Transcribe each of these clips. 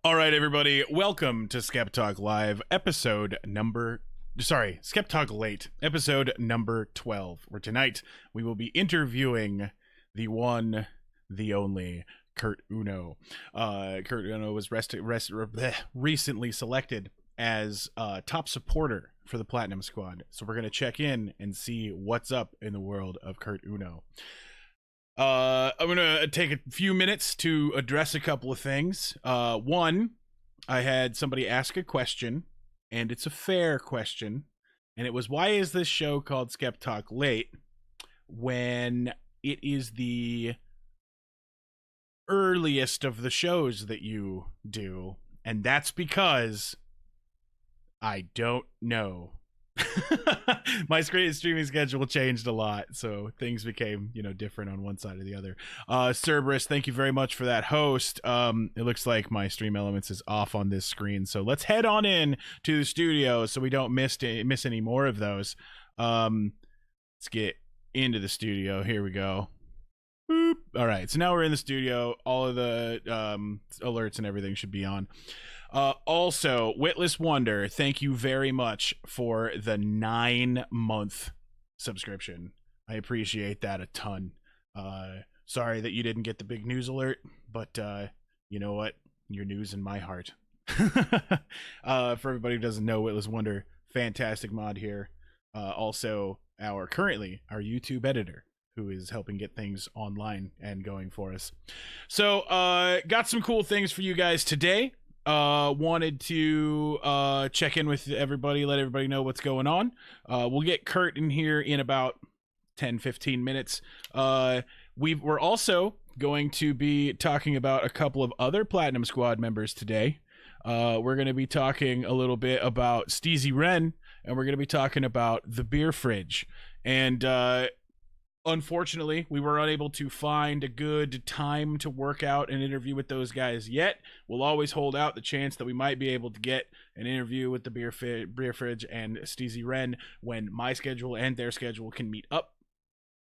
All right, everybody, welcome to Skep Talk Live, Skep Talk Late, episode number 12, where tonight we will be interviewing the one, the only, KurtUno. KurtUno was recently selected as top supporter for the Platinum Squad, so we're going to check in and see what's up in the world of KurtUno. I'm gonna take a few minutes to address a couple of things. One, I had somebody ask a question, and it's a fair question, and it was, why is this show called Skep Talk Late when it is the earliest of the shows that you do? And that's because I don't know. My streaming schedule changed a lot, so things became different on one side or the other. Cerberus, thank you very much for that host. It looks like my Stream Elements is off on this screen, so let's head on in to the studio so we don't miss any more of those. Let's get into the studio. Here we go. Boop. All right, so now we're in the studio. All of the alerts and everything should be on. Also, Witless Wonder, thank you very much for the 9-month subscription. I appreciate that a ton. Sorry that you didn't get the big news alert, but you know what? Your news in my heart. For everybody who doesn't know, Witless Wonder, fantastic mod here. Also, currently our YouTube editor, who is helping get things online and going for us. So, got some cool things for you guys today. Wanted to check in with everybody, let everybody know what's going on. We'll get Kurt in here in about 10-15 minutes. We're also going to be talking about a couple of other Platinum Squad members today. We're going to be talking a little bit about Steezy Wren, and we're going to be talking about the beer fridge. And unfortunately, we were unable to find a good time to work out an interview with those guys yet. We'll always hold out the chance that we might be able to get an interview with the beer fridge and Steezy Wren when my schedule and their schedule can meet up.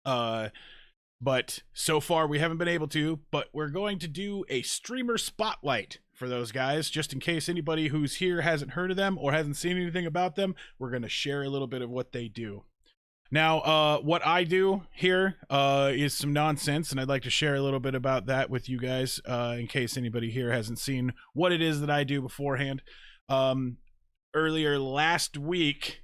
But so far we haven't been able to, but we're going to do a streamer spotlight for those guys, just in case anybody who's here hasn't heard of them or hasn't seen anything about them. We're going to share a little bit of what they do. Now, what I do here is some nonsense, and I'd like to share a little bit about that with you guys in case anybody here hasn't seen what it is that I do beforehand. Earlier last week,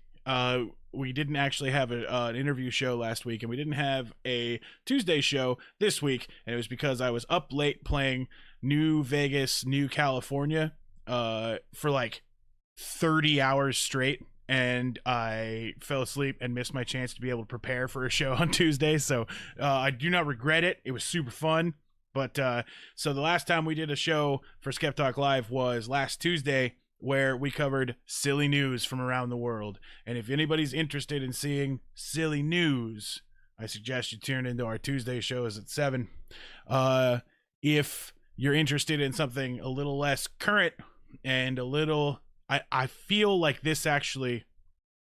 we didn't actually have an interview show last week, and we didn't have a Tuesday show this week, and it was because I was up late playing New Vegas, New California for like 30 hours straight. And I fell asleep and missed my chance to be able to prepare for a show on Tuesday. So I do not regret it. It was super fun. But so the last time we did a show for Skep Talk Live was last Tuesday, where we covered silly news from around the world. And if anybody's interested in seeing silly news, I suggest you tune into our Tuesday shows at 7. If you're interested in something a little less current and a little... I feel like this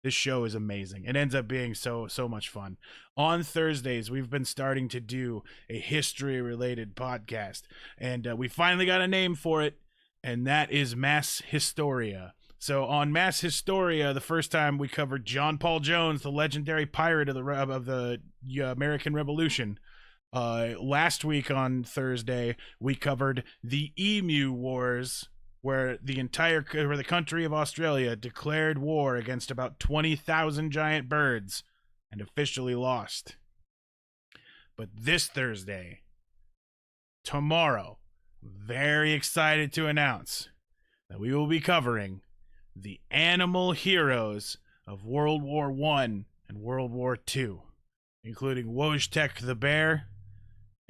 show is amazing. It ends up being so much fun. On Thursdays, we've been starting to do a history-related podcast, and we finally got a name for it, and that is Mass Historia. So on Mass Historia, the first time we covered John Paul Jones, the legendary pirate of the American Revolution. Last week on Thursday, we covered the Emu Wars, where the country of Australia declared war against about 20,000 giant birds and officially lost. But this Thursday, tomorrow, very excited to announce that we will be covering the animal heroes of World War I and World War II, including Wojtek the bear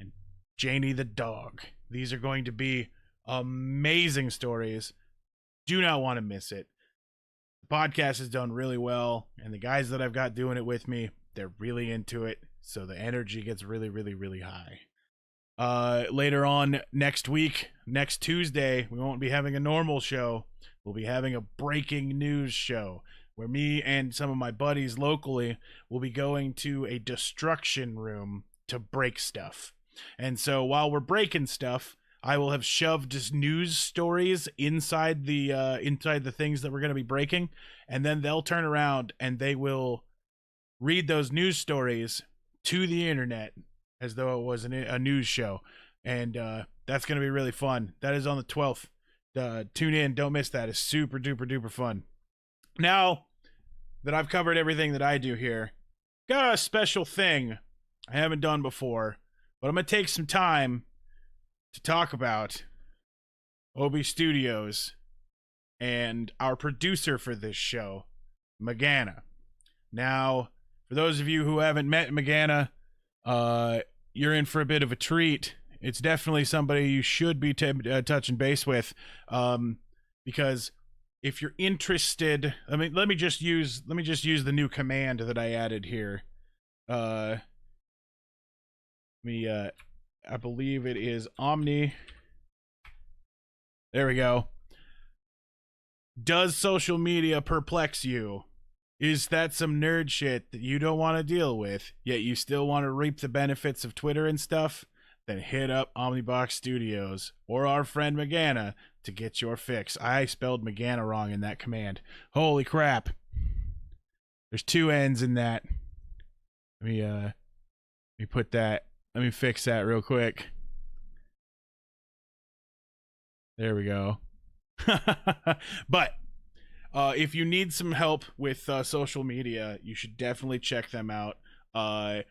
and Janie the dog. These are going to be amazing stories. Do not want to miss it. The podcast has done really well, and the guys that I've got doing it with me, they're really into it, so the energy gets really, really, really high. Later on next week, next Tuesday, we won't be having a normal show. We'll be having a breaking news show where me and some of my buddies locally will be going to a destruction room to break stuff. And so while we're breaking stuff, I will have shoved just news stories inside the things that we're going to be breaking, and then they'll turn around and they will read those news stories to the internet as though it was a news show, and that's going to be really fun. That is on the 12th. Tune in, don't miss that. It's super duper duper fun. Now that I've covered everything that I do here, got a special thing I haven't done before, but I'm going to take some time to talk about Obi Studios and our producer for this show, Magana. Now, for those of you who haven't met Magana, you're in for a bit of a treat. It's definitely somebody you should be touching base with, because if you're interested, let me just use the new command that I added here. I believe it is Omni. There we go. Does social media perplex you? Is that some nerd shit that you don't want to deal with, yet you still want to reap the benefits of Twitter and stuff? Then hit up Omnibox Studios or our friend Magana to get your fix. I spelled Magana wrong in that command. Holy crap. There's 2 N's in that. Let me put that. Let me fix that real quick. There we go. But if you need some help with social media, you should definitely check them out. I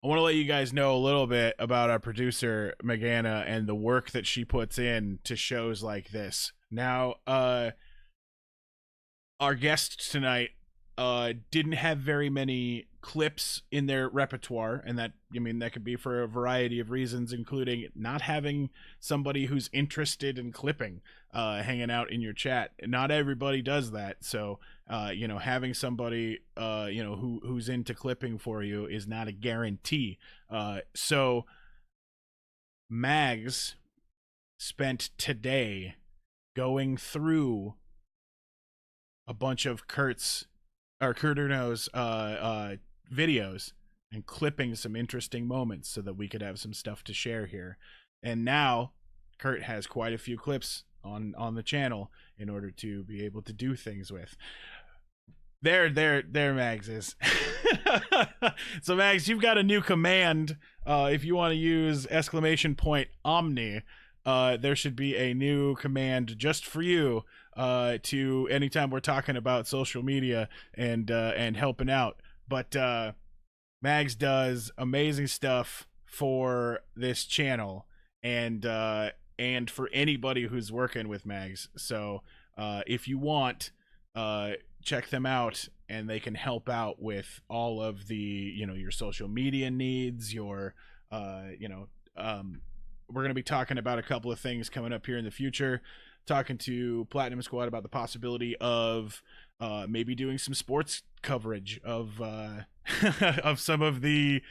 want to let you guys know a little bit about our producer, Magana, and the work that she puts in to shows like this. Now, our guest tonight didn't have very many clips in their repertoire, and that could be for a variety of reasons, including not having somebody who's interested in clipping hanging out in your chat. Not everybody does that, so having somebody who's into clipping for you is not a guarantee. So Mags spent today going through a bunch of KurtUno's videos and clipping some interesting moments so that we could have some stuff to share here. And now Kurt has quite a few clips on the channel in order to be able to do things with. There Mags is. So Mags, you've got a new command. If you want to use !Omni, there should be a new command just for you to anytime we're talking about social media and helping out. But Mags does amazing stuff for this channel and for anybody who's working with Mags. So if you want, check them out, and they can help out with all of the your social media needs. Your we're going to be talking about a couple of things coming up here in the future, talking to Platinum Squad about the possibility of maybe doing some sports coverage of of some of the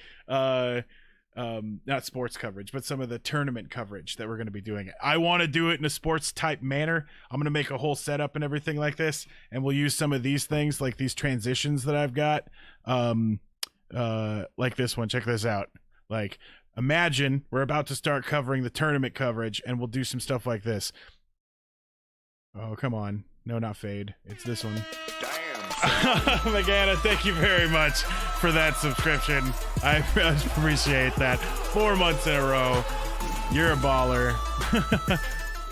not sports coverage, but some of the tournament coverage that we're going to be doing. I want to do it in a sports type manner. I'm going to make a whole setup and everything like this, and we'll use some of these things, like these transitions that I've got, like this one. Check this out. Like, imagine we're about to start covering the tournament coverage, and we'll do some stuff like this. Oh, come on. No, not fade. It's this one. Magana, thank you very much for that subscription. I appreciate that. 4 months in a row. You're a baller.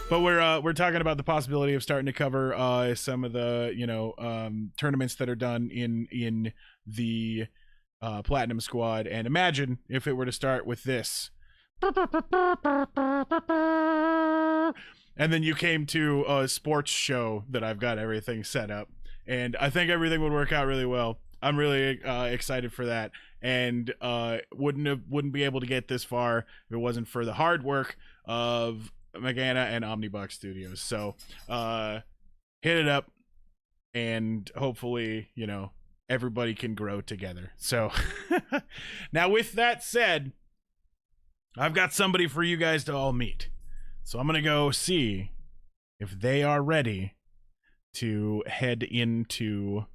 But we're talking about the possibility of starting to cover some of the tournaments that are done in the Platinum Squad. And imagine if it were to start with this. And then you came to a sports show that I've got everything set up. And I think everything would work out really well. I'm really excited for that, and wouldn't be able to get this far if it wasn't for the hard work of Magana and Omnibox Studios. So hit it up, and hopefully everybody can grow together. So now, with that said, I've got somebody for you guys to all meet. So I'm gonna go see if they are ready to head into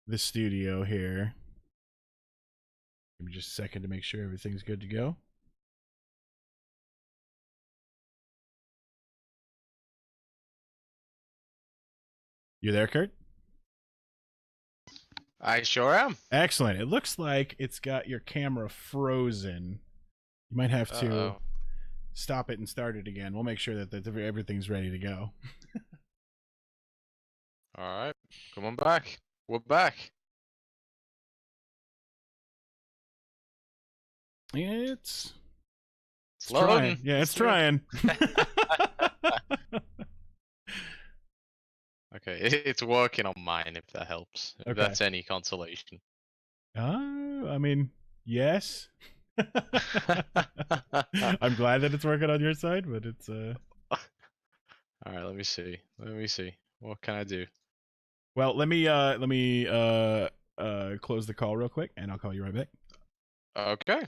the studio here. Give me just a second to make sure everything's good to go. You there, Kurt? I sure am. Excellent. It looks like it's got your camera frozen. You might have to Uh-oh. stop it and start it again. We'll make sure that everything's ready to go. All right. Come on back. We're back. It's Loading. trying. Yeah, it's trying. Okay, it's working on mine, if that helps. If Okay. that's any consolation. I mean, yes. I'm glad that it's working on your side, but it's All right, let me see. What can I do? Well, let me close the call real quick, and I'll call you right back. Okay.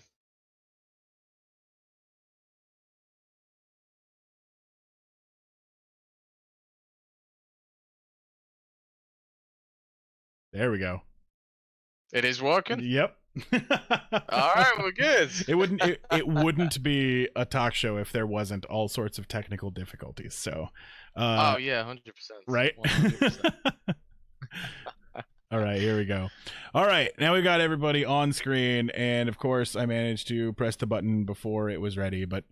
There we go. It is working? Yep. All right, we're good. It wouldn't be a talk show if there wasn't all sorts of technical difficulties. So oh yeah, 100%. Right? 100%. All right, here we go. All right, now we got everybody on screen, and of course I managed to press the button before it was ready, but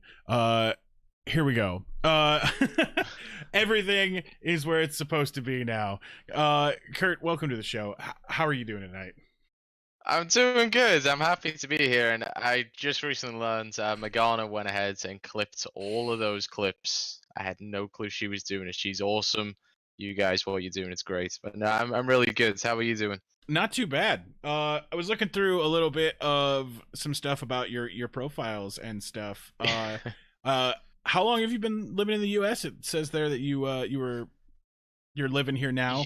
here we go. Everything is where it's supposed to be now. Kurt, welcome to the show. How are you doing tonight? I'm doing good. I'm happy to be here, and I just recently learned Morgana went ahead and clipped all of those clips. I had no clue she was doing it. She's awesome. You guys, what you're doing, it's great. But no, I'm really good. How are you doing? Not too bad. I was looking through a little bit of some stuff about your profiles and stuff. How long have you been living in the U.S.? It says there that you're living here now.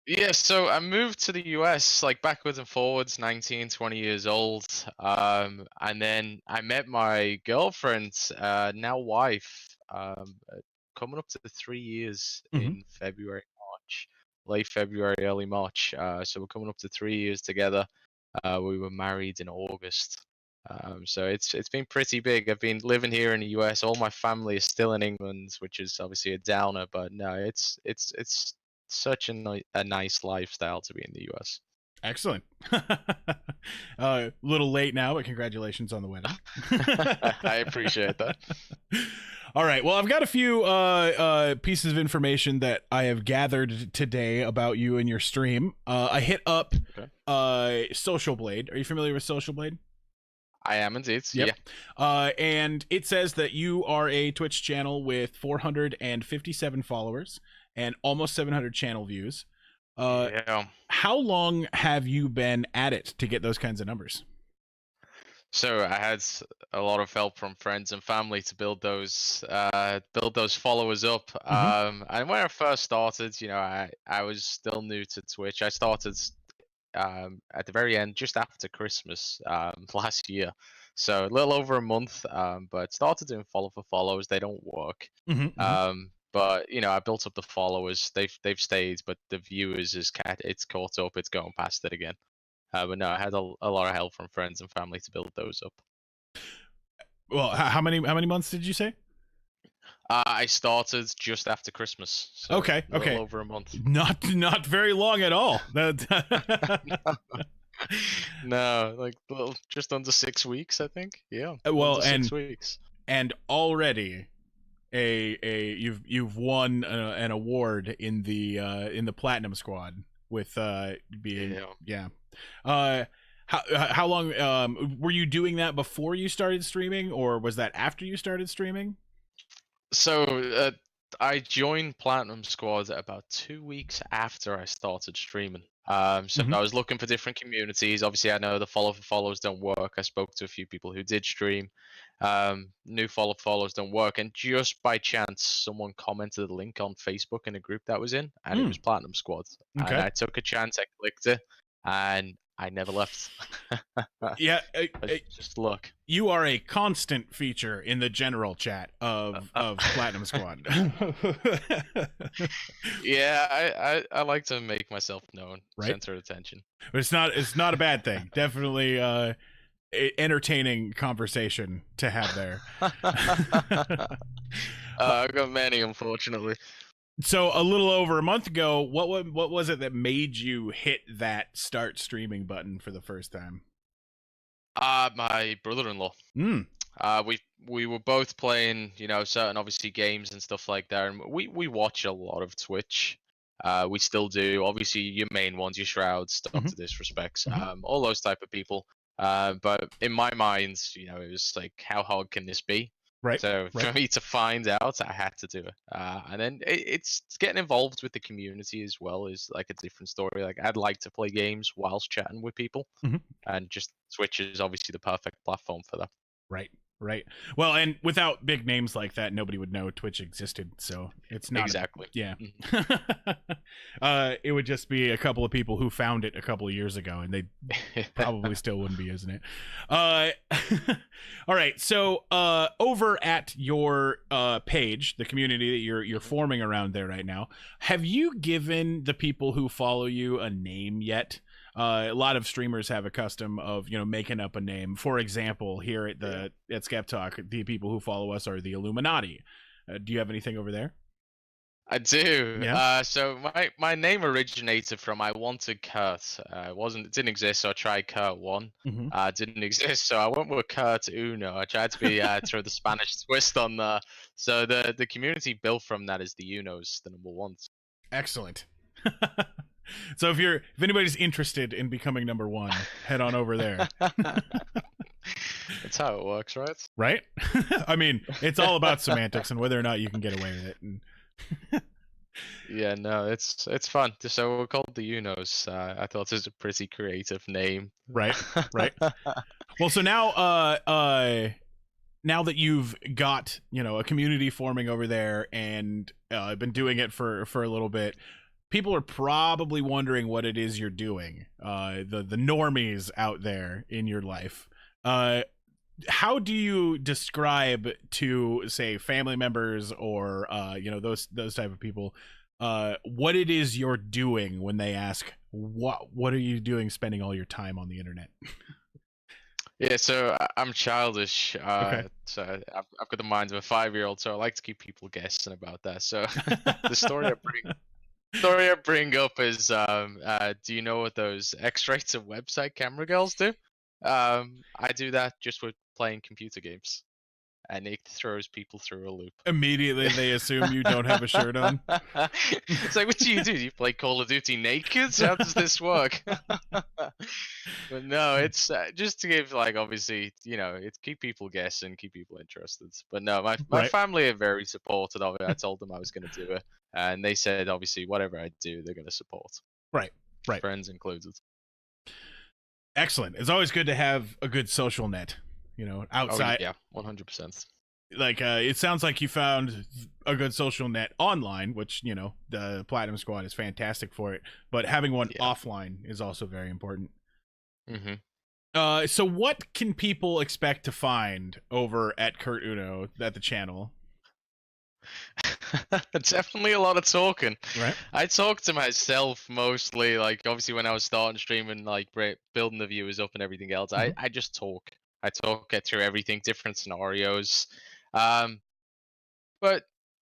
Yeah, so I moved to the US like backwards and forwards, 19, 20 years old. And then I met my girlfriend, now wife, coming up to 3 years in February, March, late February, early March. So we're coming up to 3 years together. We were married in August. So it's been pretty big. I've been living here in the US. All my family is still in England, which is obviously a downer, but no, it's such a nice lifestyle to be in the US. Excellent. A little late now, but congratulations on the wedding. I appreciate that. All right. Well, I've got a few pieces of information that I have gathered today about you and your stream. I hit up Social Blade. Are you familiar with Social Blade? I am indeed. Yep. Yeah. And it says that you are a Twitch channel with 457 followers and almost 700 channel views. Yeah. How long have you been at it to get those kinds of numbers? So I had a lot of help from friends and family to build those followers up. And when I first started, I was still new to Twitch. I started at the very end, just after Christmas last year. So a little over a month, but started doing follow for follows. They don't work. But I built up the followers. They've stayed, but the viewers it's caught up. It's going past it again. But no, I had a lot of help from friends and family to build those up. Well, how many months did you say? I started just after Christmas. So okay. A little over a month. Not very long at all. No, like just under 6 weeks, I think. Yeah. Well, under 6 weeks. And already you've won an award in the Platinum Squad with being How long were you doing that before you started streaming, or was that after you started streaming? So I joined Platinum Squad about 2 weeks after I started streaming. So I was looking for different communities. Obviously, I know the follow for follows don't work. I spoke to a few people who did stream. New follow follows don't work, and just by chance, someone commented a link on Facebook in a group that was in, and it was Platinum Squad. Okay. And I took a chance. I clicked it, and I never left. Yeah, just luck. You are a constant feature in the general chat of Platinum Squad. Yeah, I like to make myself known, right? Center of attention. But it's not a bad thing. Definitely entertaining conversation to have there. I got many, unfortunately. So a little over a month ago, what was it that made you hit that start streaming button for the first time? My brother-in-law. Mm. We were both playing, certain obviously games and stuff like that, and we watch a lot of Twitch. We still do. Obviously, your main ones, your Shrouds, Mm-hmm. Doctor Disrespects, Mm-hmm. all those type of people. But in my mind, it was like, how hard can this be? Right. So Right. for me to find out, I had to do it. And then it's getting involved with the community as well is like a different story. Like I'd like to play games whilst chatting with people, Mm-hmm. and just Twitch is obviously the perfect platform for that. Right. Right. Well, and without big names like that, nobody would know Twitch existed. So it's not Exactly. yeah. Mhm. It would just be a couple of people who found it a couple of years ago, and they probably still wouldn't be using it. All right. So over at your page, the community that you're forming around there right now, have you given the people who follow you a name yet? A lot of streamers have a custom of making up a name. For example, here at Skep Talk, the people who follow us are the Illuminati. Do you have anything over there? I do. Yeah. So my name originated from I wanted Kurt. It didn't exist, so I tried Kurt one. Mm-hmm. Didn't exist, so I went with KurtUno. I tried to be throw the Spanish twist on there. So the community built from that is the Unos, the number ones. Excellent. So if anybody's interested in becoming number one, head on over there. That's how it works, right? Right? I mean, it's all about semantics and whether or not you can get away with it. And Yeah, no, it's fun. So we're called the Unos. I thought it was a pretty creative name. right, right. Well, so now now that you've got a community forming over there and been doing it for a little bit, people are probably wondering what it is you're doing. The normies out there in your life. How do you describe to, say, family members or those type of people what it is you're doing when they ask what are you doing spending all your time on the internet? Yeah, so I'm childish. Okay. So I've got the mind of a 5-year-old, so I like to keep people guessing about that. So the story I bring up is, do you know what those X-rated website camera girls do? I do that just with playing computer games, and it throws people through a loop. Immediately they assume you don't have a shirt on. It's like, what do? Do you play Call of Duty naked? How does this work? But no, it's just to give, like, obviously, it's keep people guessing, keep people interested. But no, my Right. family are very supportive of it. I told them I was going to do it, and they said, obviously, whatever I do, they're going to support. Right. Friends included. Excellent. It's always good to have a good social net, outside. Oh, yeah, 100%. Like it sounds like you found a good social net online, which the Platinum Squad is fantastic for it, but having one offline is also very important. Mm-hmm. So what can people expect to find over at KurtUno at the channel? Definitely a lot of talking. Right. I talk to myself mostly, like obviously when I was starting streaming, like building the viewers up and everything else. Mm-hmm. I just talk. Get through everything, different scenarios. But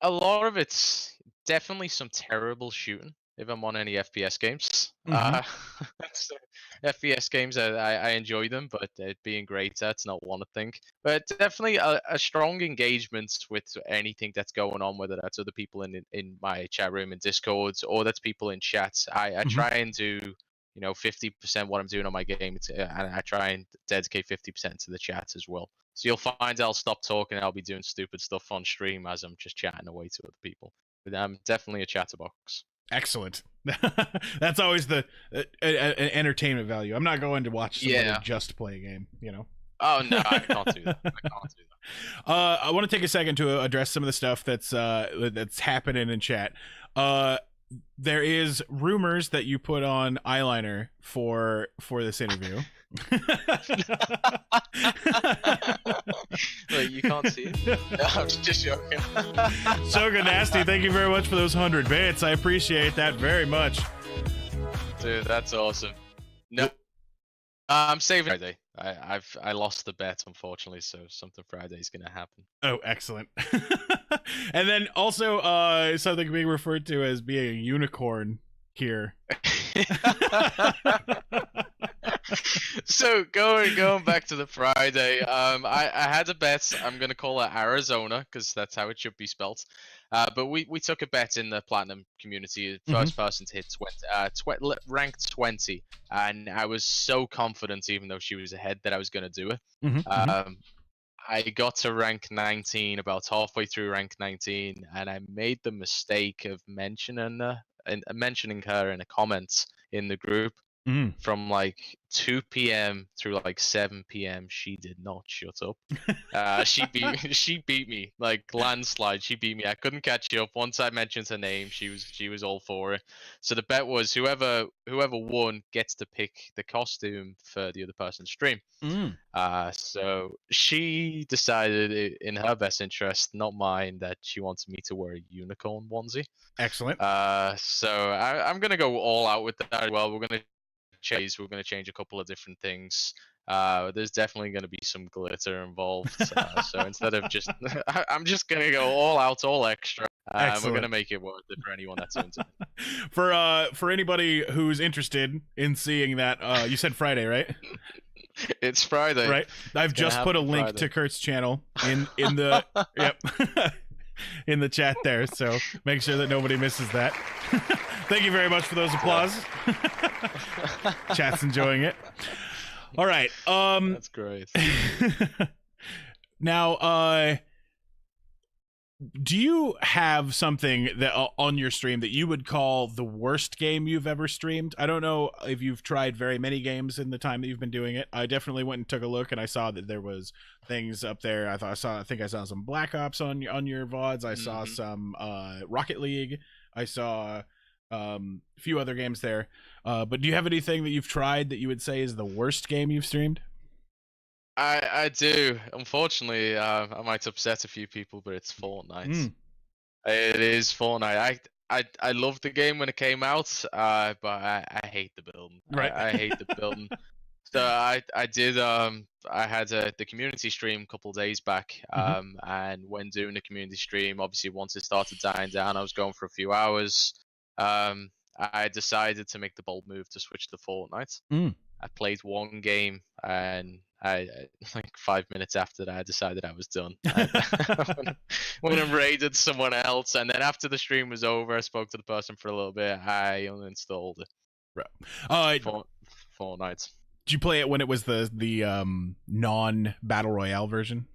a lot of it's definitely some terrible shooting if I'm on any FPS games. Mm-hmm. So, FPS games, I enjoy them, but being great, that's not one thing. But definitely a strong engagement with anything that's going on, whether that's other people in my chat room and Discords, or that's people in chats. I try and do 50% what I'm doing on my game, and I try and dedicate 50% to the chat as well. So you'll find I'll stop talking, I'll be doing stupid stuff on stream as I'm just chatting away to other people. But I'm definitely a chatterbox. Excellent. That's always the entertainment value. I'm not going to watch somebody just play a game, Oh no, I can't do that. I want to take a second to address some of the stuff that's happening in chat. There is rumors that you put on eyeliner for this interview. Wait, you can't see it? No, I'm just joking. Soga Nasty, thank you very much for those 100 bits. I appreciate that very much. Dude, that's awesome. No, I'm saving Friday. I lost the bet unfortunately, so something Friday is gonna happen. Oh, excellent. And then also something being referred to as being a unicorn here. So going back to the Friday, I had a bet. I'm gonna call it Arizona because that's how it should be spelt. But we took a bet in the platinum community. First person to hit 20, ranked 20, and I was so confident, even though she was ahead, that I was gonna do it. I got to rank 19 about halfway through rank 19, and I made the mistake of mentioning her in the comments in the group. From like 2 p.m. through like 7 p.m. she did not shut up. She beat me like landslide. She beat me. I couldn't catch up. Once I mentioned her name, she was all for it. So the bet was whoever won gets to pick the costume for the other person's stream. So she decided in her best interest, not mine, that she wanted me to wear a unicorn onesie. Excellent. So I'm gonna go all out with that as well. We're gonna change a couple of different things. There's definitely going to be some glitter involved. So instead of just, I'm just going to go all out, all extra. We're going to make it worth it for anyone that tunes in. For anybody who's interested in seeing that, you said Friday, right? It's Friday. Right. I've just put a link to Kurt's channel in the yep. in the chat there, so make sure that nobody misses that. Thank you very much for those applause. Chat's enjoying it. All right. That's great. Now, do you have something that on your stream that you would call the worst game you've ever streamed? I don't know if you've tried very many games in the time that you've been doing it. I definitely went and took a look, and I saw that there was things up there. I think I saw some Black Ops on your VODs. I saw some Rocket League. I saw a few other games there. But do you have anything that you've tried that you would say is the worst game you've streamed? I do. Unfortunately, I might upset a few people, but it's Fortnite. It is Fortnite. I loved the game when it came out, but I hate the building. Right. I hate the building. So I had the community stream a couple of days back, and when doing the community stream, obviously once it started dying down, I was going for a few hours. I decided to make the bold move to switch to Fortnite. I played one game, and I like 5 minutes after that, I decided I was done. Went and raided someone else, and then after the stream was over, I spoke to the person for a little bit. I uninstalled it. Fortnite. Did you play it when it was the non-battle royale version?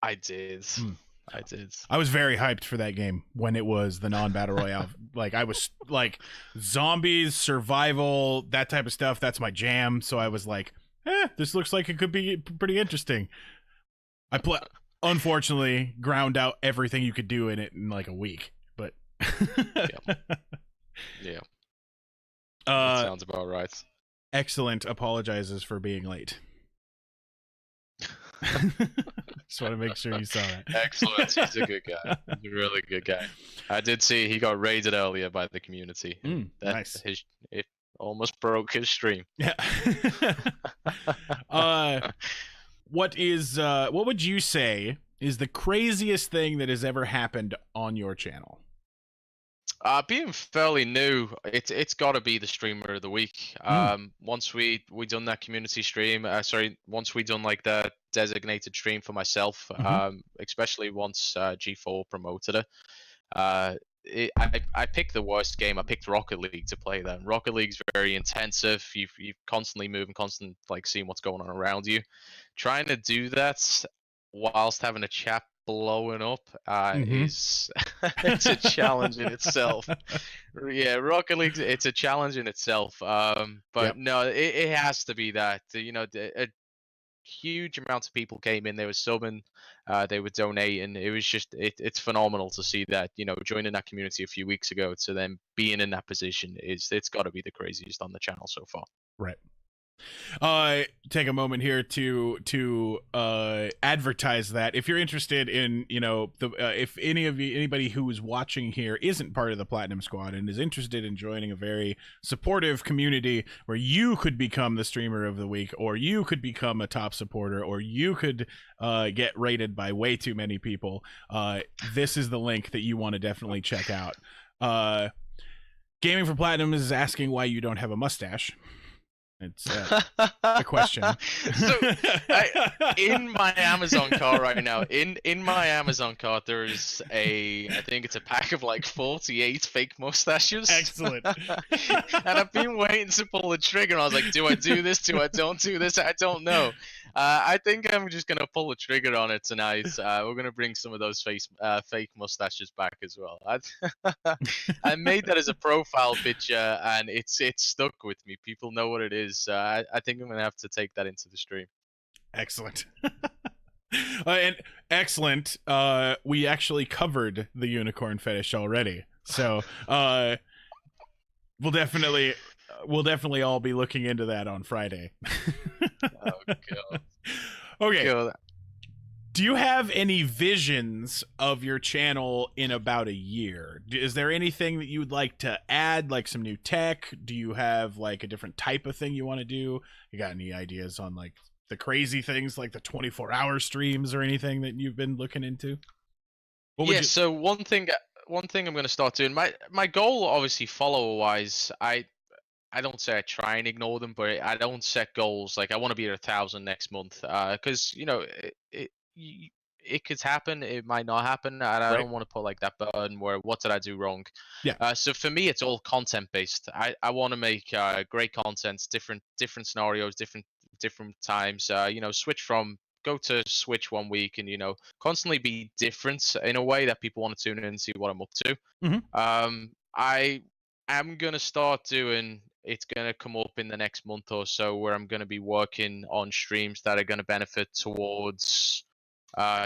I did. I did. I was very hyped for that game when it was the non-battle royale. Like, I was like, zombies, survival, that type of stuff. That's my jam. So I was like, this looks like it could be pretty interesting. Unfortunately, ground out everything you could do in it in like a week. But yeah, that sounds about right. Excellent. Apologizes for being late. Just want to make sure you saw that. Excellent. He's a good guy. He's a really good guy. I did see he got raided earlier by the community. Nice. It almost broke his stream. Yeah. What would you say is the craziest thing that has ever happened on your channel? Being fairly new, it's got to be the streamer of the week. Once we done that community stream, once we done like the designated stream for myself, especially once G4 promoted it, I picked the worst game. I picked Rocket League to play that. Rocket League's very intensive. You constantly moving, constantly like seeing what's going on around you. Trying to do that whilst having a chat blowing up is it's a challenge in itself. Yeah, Rocket League, it's a challenge in itself. But no, it has to be that. You know, a huge amount of people came in. They were subbing, they were donating. It was just it's phenomenal to see that. You know, joining that community a few weeks ago to then being in that position it's got to be the craziest on the channel so far. Right. Take a moment here to advertise that if you're interested in, you know, the if anybody who is watching here isn't part of the Platinum Squad and is interested in joining a very supportive community where you could become the streamer of the week, or you could become a top supporter, or you could get rated by way too many people, this is the link that you want to definitely check out. Gaming for Platinum is asking why you don't have a mustache. It's a question. So, in my Amazon cart right now, in my Amazon cart, there's I think it's a pack of like 48 fake mustaches. Excellent. And I've been waiting to pull the trigger. And I was like, do I do this? Do I don't do this? I don't know. I think I'm just gonna pull the trigger on it tonight. We're gonna bring some of those fake mustaches back as well. I made that as a profile picture, and it's stuck with me. People know what it is. I think I'm gonna have to take that into the stream. Excellent. And excellent. We actually covered the unicorn fetish already, so we'll definitely all be looking into that on Friday. Oh god. Okay. God. Do you have any visions of your channel in about a year? Is there anything that you would like to add, like some new tech? Do you have like a different type of thing you want to do? You got any ideas on like the crazy things like the 24-hour streams or anything that you've been looking into? So one thing I'm going to start doing, my goal, obviously, follower wise, I don't say I try and ignore them, but I don't set goals like I want to be at 1,000 next month, because you know it could happen, it might not happen, and I don't want to put like that burden where what did I do wrong. So for me, it's all content based. I want to make great content, different scenarios, different times. You know, go to Switch one week and, you know, constantly be different in a way that people want to tune in and see what I'm up to. I am gonna start doing. It's gonna come up in the next month or so where I'm gonna be working on streams that are gonna benefit towards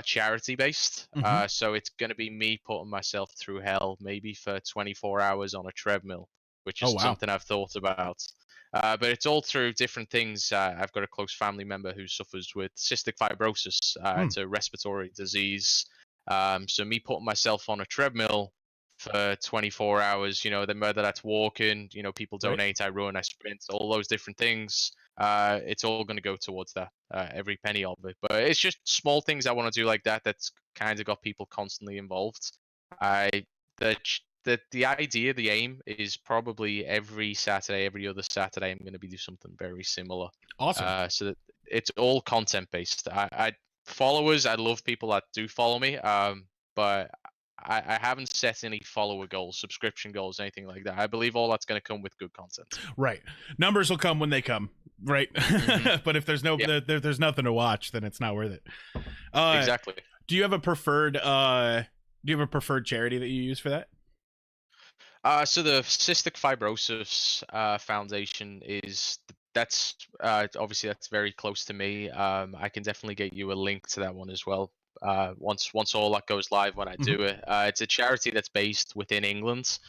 charity based. So it's gonna be me putting myself through hell, maybe for 24 hours on a treadmill, which is something I've thought about. But it's all through different things. I've got a close family member who suffers with cystic fibrosis. It's a respiratory disease. So me putting myself on a treadmill for 24 hours, you know, whether that's walking, you know, people donate, I run, I sprint, all those different things. It's all going to go towards that, every penny of it. But it's just small things I want to do like that. That's kind of got people constantly involved. The idea, the aim is probably every Saturday, every other Saturday, I'm going to be doing something very similar. Awesome. So that it's all content based. Followers, I love people that do follow me. But I haven't set any follower goals, subscription goals, anything like that. I believe all that's going to come with good content. Right. Numbers will come when they come. Right. But if there's there's nothing to watch, then it's not worth it. Exactly. Do you have a preferred charity that you use for that? So the Cystic Fibrosis Foundation that's obviously that's very close to me. I can definitely get you a link to that one as well. Once all that goes live when I do it. It's a charity that's based within England.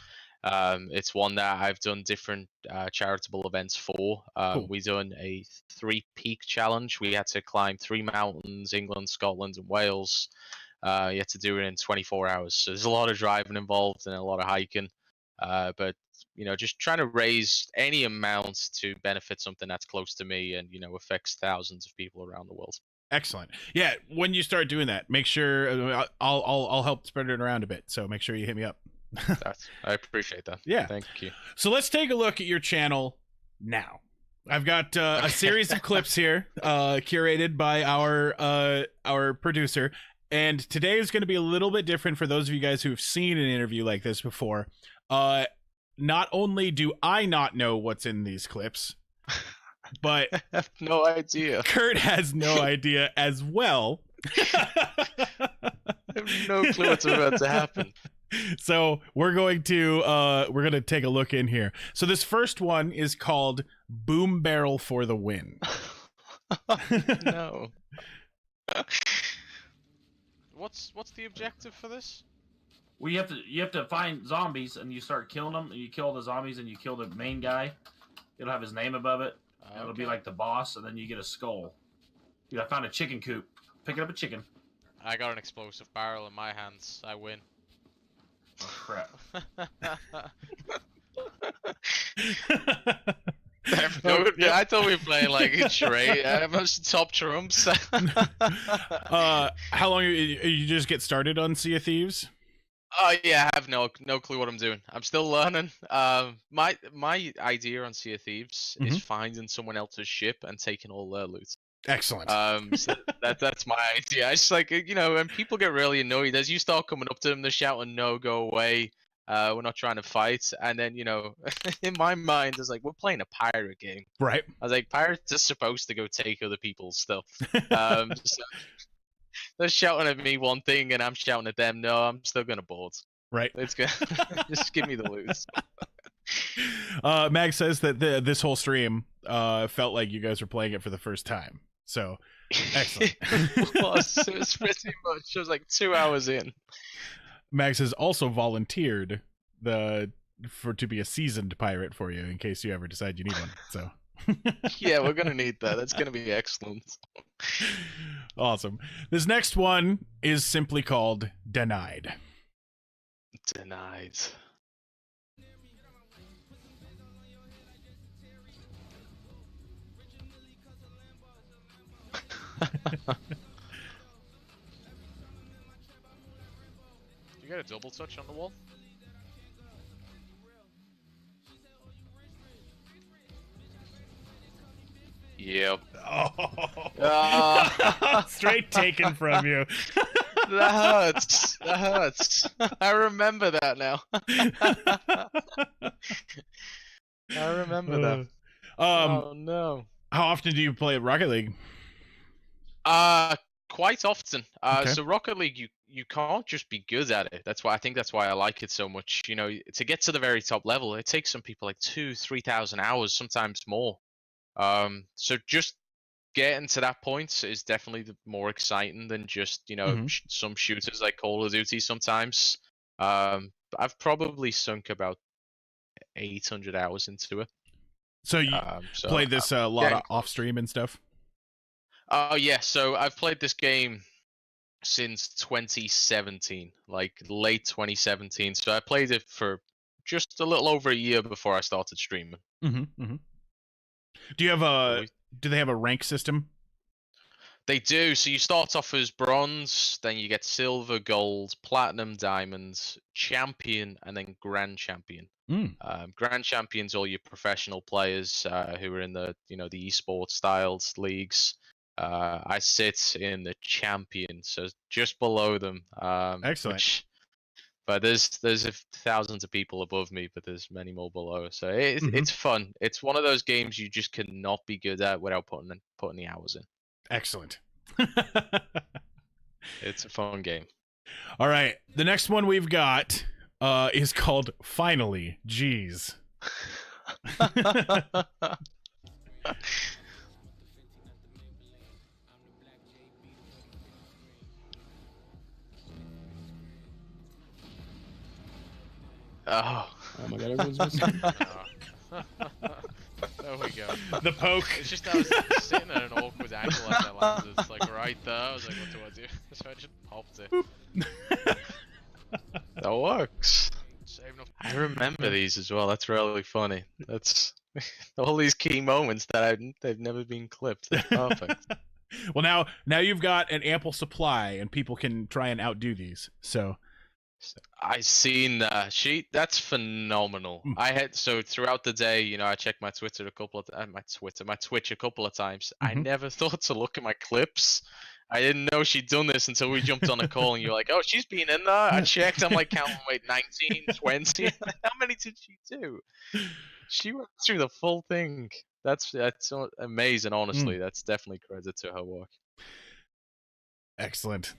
It's one that I've done different charitable events for. Cool. We've done a 3-peak challenge. We had to climb 3 mountains, England, Scotland, and Wales. You had to do it in 24 hours. So there's a lot of driving involved and a lot of hiking. But you know, just trying to raise any amount to benefit something that's close to me and, you know, affects thousands of people around the world. Excellent. Yeah, when you start doing that, make sure I'll help spread it around a bit. So make sure you hit me up. I appreciate that. Yeah, thank you. So let's take a look at your channel now. I've got a series of clips here, curated by our producer, and today is going to be a little bit different for those of you guys who have seen an interview like this before. Not only do I not know what's in these clips, but I have no idea. Kurt has no idea as well. I have no clue what's about to happen. So we're going to take a look in here. So this first one is called Boom Barrel for the Win. No. What's the objective for this? Well, you have to find zombies and you start killing them, and you kill the zombies and you kill the main guy. It'll have his name above it. And it'll be like the boss, and then you get a skull. Dude, I found a chicken coop. Picking up a chicken. I got an explosive barrel in my hands. I win. Oh crap. Yeah, I thought we were playing like a charade. I must top trumps. How long you just get started on Sea of Thieves? Oh yeah, I have no clue what I'm doing. I'm still learning. My idea on Sea of Thieves is finding someone else's ship and taking all their loot. Excellent. So that's my idea. It's like, you know, when people get really annoyed, as you start coming up to them, they're shouting, "No, go away. We're not trying to fight." And then, you know, in my mind, it's like, we're playing a pirate game. Right. I was like, pirates are supposed to go take other people's stuff. So they're shouting at me one thing, and I'm shouting at them. No, I'm still gonna board. Right. It's good. Just give me the loot. Mag says that this whole stream felt like you guys were playing it for the first time. So, excellent. It was pretty much. It was like 2 hours in. Max has also volunteered to be a seasoned pirate for you in case you ever decide you need one. So yeah, we're gonna need that. That's gonna be excellent. Awesome. This next one is simply called Denied. Denied. You got a double touch on the wall? Yep. Oh. Straight taken from you. That hurts. That hurts. I remember that now. I remember that. Oh no. How often do you play Rocket League? Quite often. Okay. So Rocket League, you can't just be good at it. That's why I like it so much. You know, to get to the very top level, it takes some people like 2,000-3,000 hours, sometimes more. So just getting to that point is definitely more exciting than just, you know, some shooters like Call of Duty sometimes. I've probably sunk about 800 hours into it. So you played this a lot off stream and stuff? Oh yeah, so I've played this game since 2017, like late 2017. So I played it for just a little over a year before I started streaming. Do you have do they have a rank system? They do. So you start off as bronze, then you get silver, gold, platinum, diamonds, champion, and then grand champion. Grand champion's all your professional players who are in the, you know, the esports styled leagues. I sit in the champion, so just below them. Excellent. But there's thousands of people above me, but there's many more below. So it's fun. It's one of those games you just cannot be good at without putting the hours in. Excellent. It's a fun game. All right, the next one we've got is called Finally. Jeez. Oh my god, everyone's missing. There we go. The poke. It's just I was sitting at an awkward angle as I landed. It's like right there. I was like, what do I do? So I just popped it. That works. I remember these as well. That's really funny. That's all these key moments that they've never been clipped. That's perfect. Well, now you've got an ample supply, and people can try and outdo these. So I seen that. That's phenomenal. I had throughout the day, you know, I checked my Twitter my Twitch a couple of times. I never thought to look at my clips. I didn't know she'd done this until we jumped on a call, and you're like, "Oh, she's been in there." I checked. I'm like counting, 19, 20. How many did she do? She went through the full thing. That's amazing. Honestly, that's definitely credit to her work. Excellent.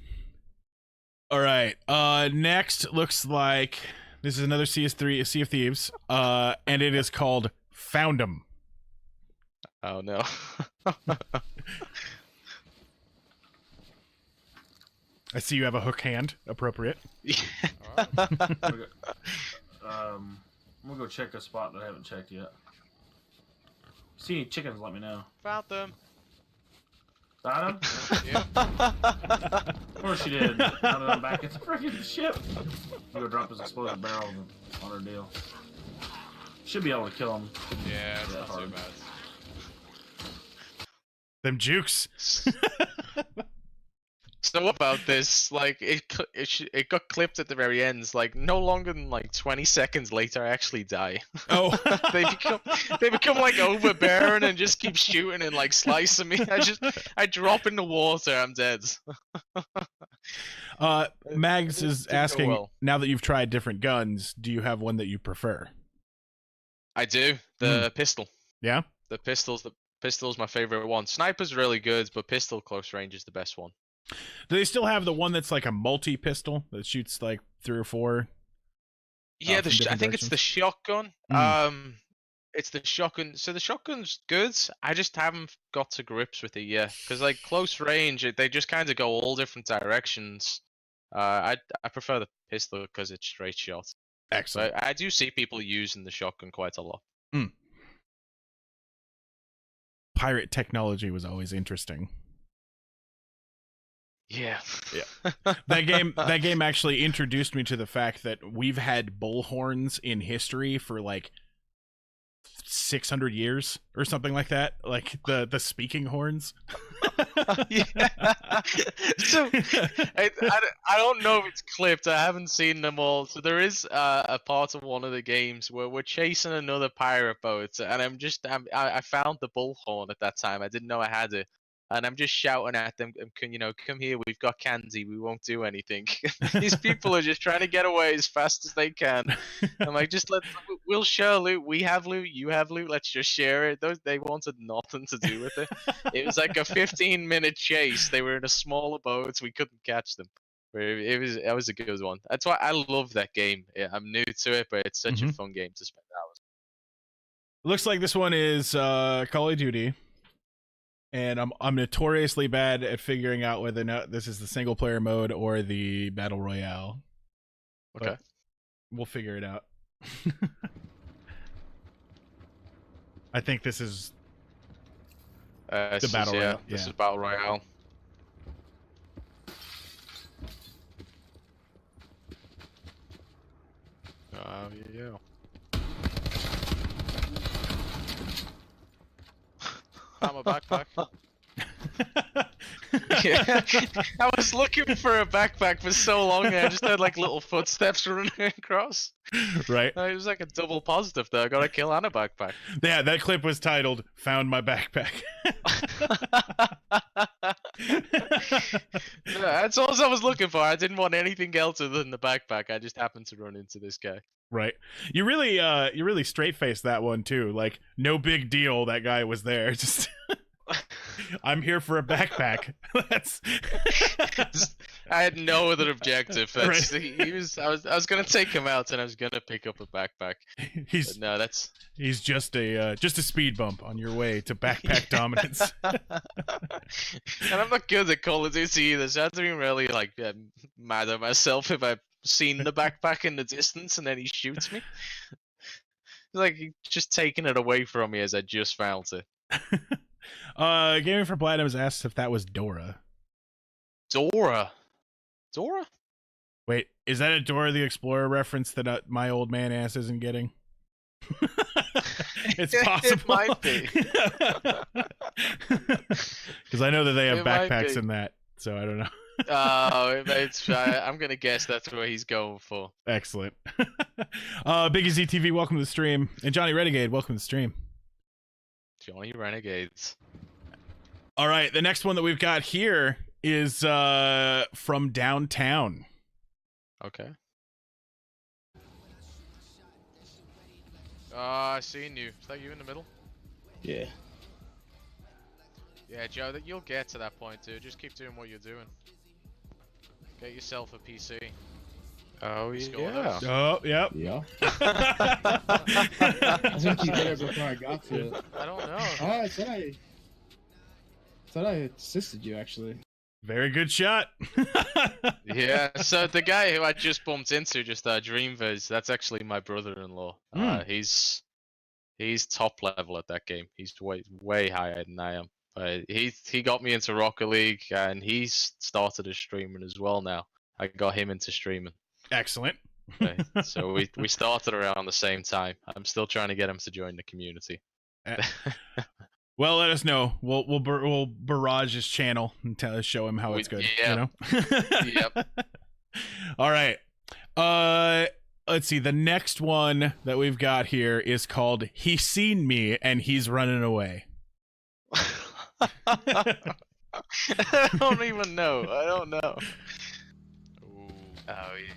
All right. Next looks like this is another Sea of Thieves, and it is called Found 'Em. Oh no. I see you have a hook hand. Appropriate. I'm gonna go check a spot that I haven't checked yet. See any chickens, let me know. Found them. Got him? Yeah. Of course you did. Got him back at the freaking ship. I'm gonna drop his explosive barrel on our deal. Should be able to kill him. Yeah, it's not hard. too bad. Them jukes. So what about this? Like, it got clipped at the very end. Like, no longer than like 20 seconds later, I actually die. Oh. they become like overbearing and just keep shooting and like slicing me. I drop in the water. I'm dead. Mags is didn't go asking, well. now that you've tried different guns, do you have one that you prefer? I do. The pistol. Yeah? The pistol's my favorite one. Sniper's really good, but pistol close range is the best one. Do they still have the one that's like a multi-pistol that shoots like 3 or 4? Yeah, from I different think it's the shotgun. It's the shotgun. So the shotgun's good. I just haven't got to grips with it yet. Because like close range, they just kind of go all different directions. I prefer the pistol because it's straight shot. Excellent. But I do see people using the shotgun quite a lot. Pirate technology was always interesting. Yeah. That game actually introduced me to the fact that we've had bullhorns in history for like 600 years or something like that, like the speaking horns. Yeah. So I don't know if it's clipped. I haven't seen them all. So there is a part of one of the games where we're chasing another pirate boat, and I found the bullhorn at that time. I didn't know I had it. And I'm just shouting at them, come here, we've got candy, we won't do anything. These people are just trying to get away as fast as they can. I'm like, we'll share loot, we have loot, you have loot, let's just share it. They wanted nothing to do with it. It was like a 15-minute chase. They were in a smaller boat, we couldn't catch them. It was a good one. That's why I love that game. Yeah, I'm new to it, but it's such a fun game to spend hours. Looks like this one is Call of Duty. And I'm notoriously bad at figuring out whether or not this is the single player mode or the battle royale. Okay. But we'll figure it out. I think this is the battle royale. This is battle royale. Yeah. I'm a backpack. Yeah. I was looking for a backpack for so long, and I just had like little footsteps running across. Right. It was like a double positive there. I got a kill and a backpack. Yeah, that clip was titled "Found My Backpack." That's all I was looking for. I didn't want anything else other than the backpack. I just happened to run into this guy. Right. You really straight-faced that one too. Like, no big deal that guy was there. Just I'm here for a backpack. That's I had no other objective. Right. I was gonna take him out and I was gonna pick up a backpack. He's just a speed bump on your way to backpack dominance. And I'm not good at Call of Duty either, so I have to be really like mad at myself if I've seen the backpack in the distance and then he shoots me. Like he's just taking it away from me as I just found it. Gaming for Platinums asks if that was Dora. Dora? Wait, is that a Dora the Explorer reference that my old man ass isn't getting? It's possible. It might be. Because I know that they have It might backpacks be. in that, so I don't know. I'm gonna guess that's what he's going for. Excellent. Biggie ZTV, welcome to the stream. And Johnny Renegade, welcome to the stream. Johnny Renegades. All right, the next one that we've got here is from downtown. Okay. I seen you. Is that you in the middle? Yeah. Yeah, Joe, you'll get to that point too. Just keep doing what you're doing. Get yourself a PC. Oh yeah. Oh, yep. Yeah. I think you did it before I got to it. I don't know. Oh, I thought I assisted you actually. Very good shot. Yeah, so the guy who I just bumped into, just Dreamviz, that's actually my brother-in-law. He's He's top level at that game. He's way higher than I am. He got me into Rocket League, and he's started as streaming as well now. I got him into streaming. Excellent. So we started around the same time. I'm still trying to get him to join the community. Well, let us know. We'll barrage his channel and show him how it's good. Yeah. You know? Yep. All right. Let's see. The next one that we've got here is called "He's Seen Me and He's Running Away." I don't even know. I don't know. Ooh. Oh yeah.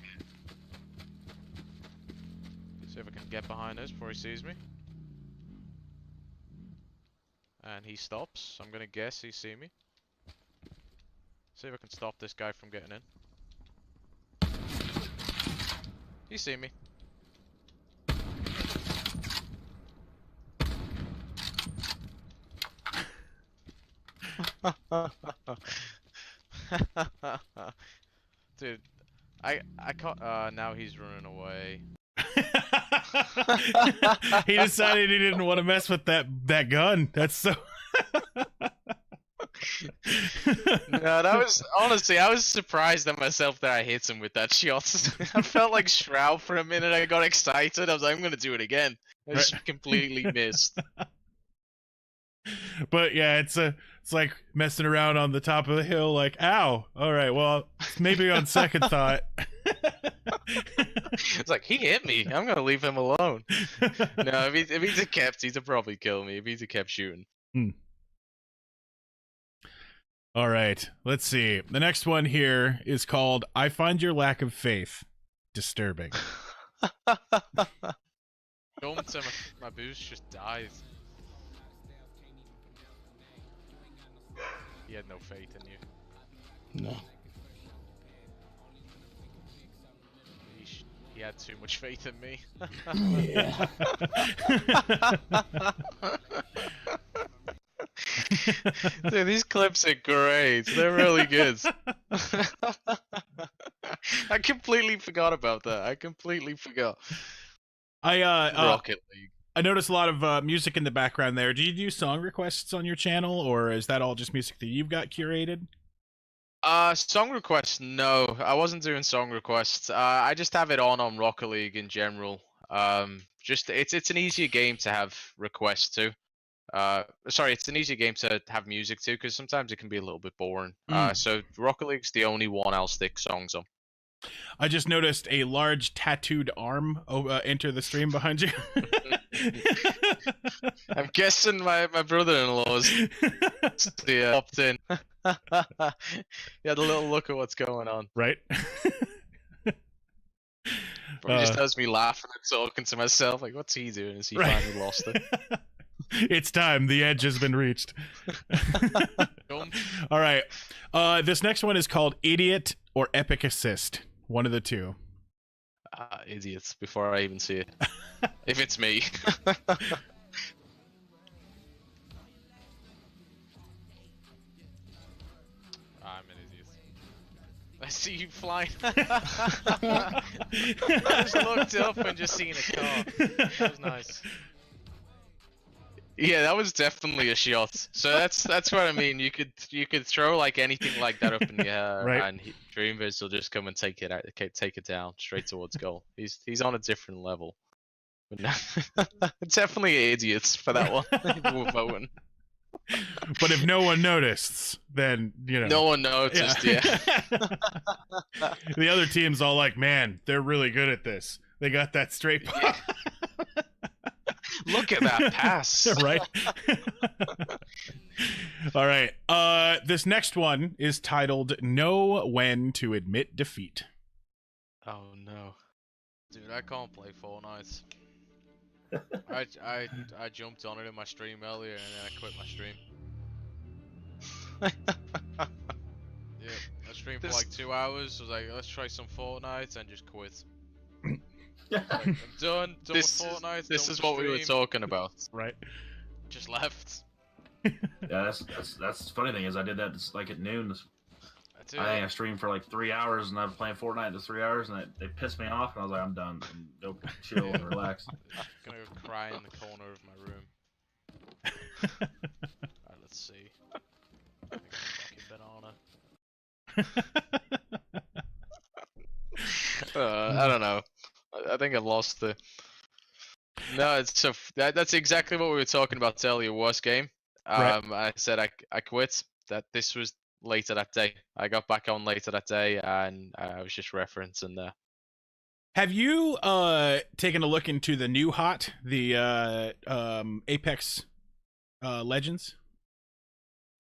See if I can get behind this before he sees me. And he stops. I'm gonna guess he see me. See if I can stop this guy from getting in. He see me. Dude, I can't. Now he's running away. He decided he didn't want to mess with that gun. That's so. No, that was honestly, I was surprised at myself that I hit him with that shot. I felt like Shroud for a minute. I got excited. I was like, I'm gonna do it again. I just completely missed. But yeah, it's like messing around on the top of the hill. Like, ow! All right, well, maybe on second thought. It's like, he hit me. I'm gonna leave him alone. No, if he's a kept, he'd probably kill me. If he's a kept shooting. All right, let's see. The next one here is called "I Find Your Lack of Faith Disturbing." Don't say my boost just died. He had no faith in you. No. He had too much faith in me. Yeah. Dude, these clips are great. They're really good. I completely forgot about that. I completely forgot. Rocket League. I noticed a lot of music in the background there. Do you do song requests on your channel, or is that all just music that you've got curated? Song requests, no. I wasn't doing song requests. I just have it on Rocket League in general. Just it's an easier game to have requests to. Sorry, it's an easier game to have music to, because sometimes it can be a little bit boring. So Rocket League's the only one I'll stick songs on. I just noticed a large tattooed arm enter the stream behind you. I'm guessing my brother-in-law's popped in. He had a little look at what's going on. Right? Probably just has me laughing and talking to myself, like, what's he doing? Has he finally lost it? It's time. The edge has been reached. All right. This next one is called "Idiot" or "Epic Assist." One of the two. Idiots, before I even see it. If it's me. I'm an idiot. I see you flying. I just looked up and just seen a car. That was nice. Yeah, that was definitely a shot. So that's what I mean. You could throw like anything like that up in the air, right, and Dreamviz will just come and take it down straight towards goal. He's on a different level. But no, definitely idiots for that one. We're voting. But if no one noticed, then no one noticed. Yeah. The other team's all like, "Man, they're really good at this. They got that straight pass." Look at that pass. Right? All right. This next one is titled "Know When to Admit Defeat." Oh no. Dude, I can't play Fortnite. I jumped on it in my stream earlier and then I quit my stream. Yeah, I streamed for like 2 hours. I was like, let's try some Fortnite, and just quit. Like, I'm done with Fortnite. This is what we were talking about. Right. Just left. Yeah, that's the funny thing is I did that just like at noon Dude, I think I streamed for like 3 hours, and I was playing Fortnite in 3 hours, and they pissed me off, and I was like, I'm done. And go chill and relax. I'm gonna go cry in the corner of my room. Alright, let's see. I got a fucking banana. I don't know. I think I lost the. No, it's so that's exactly what we were talking about earlier. Worst game. Right. I said I quit. That this was later that day. I got back on later that day, and I was just referencing there. Have you taken a look into the new hot, the Apex Legends?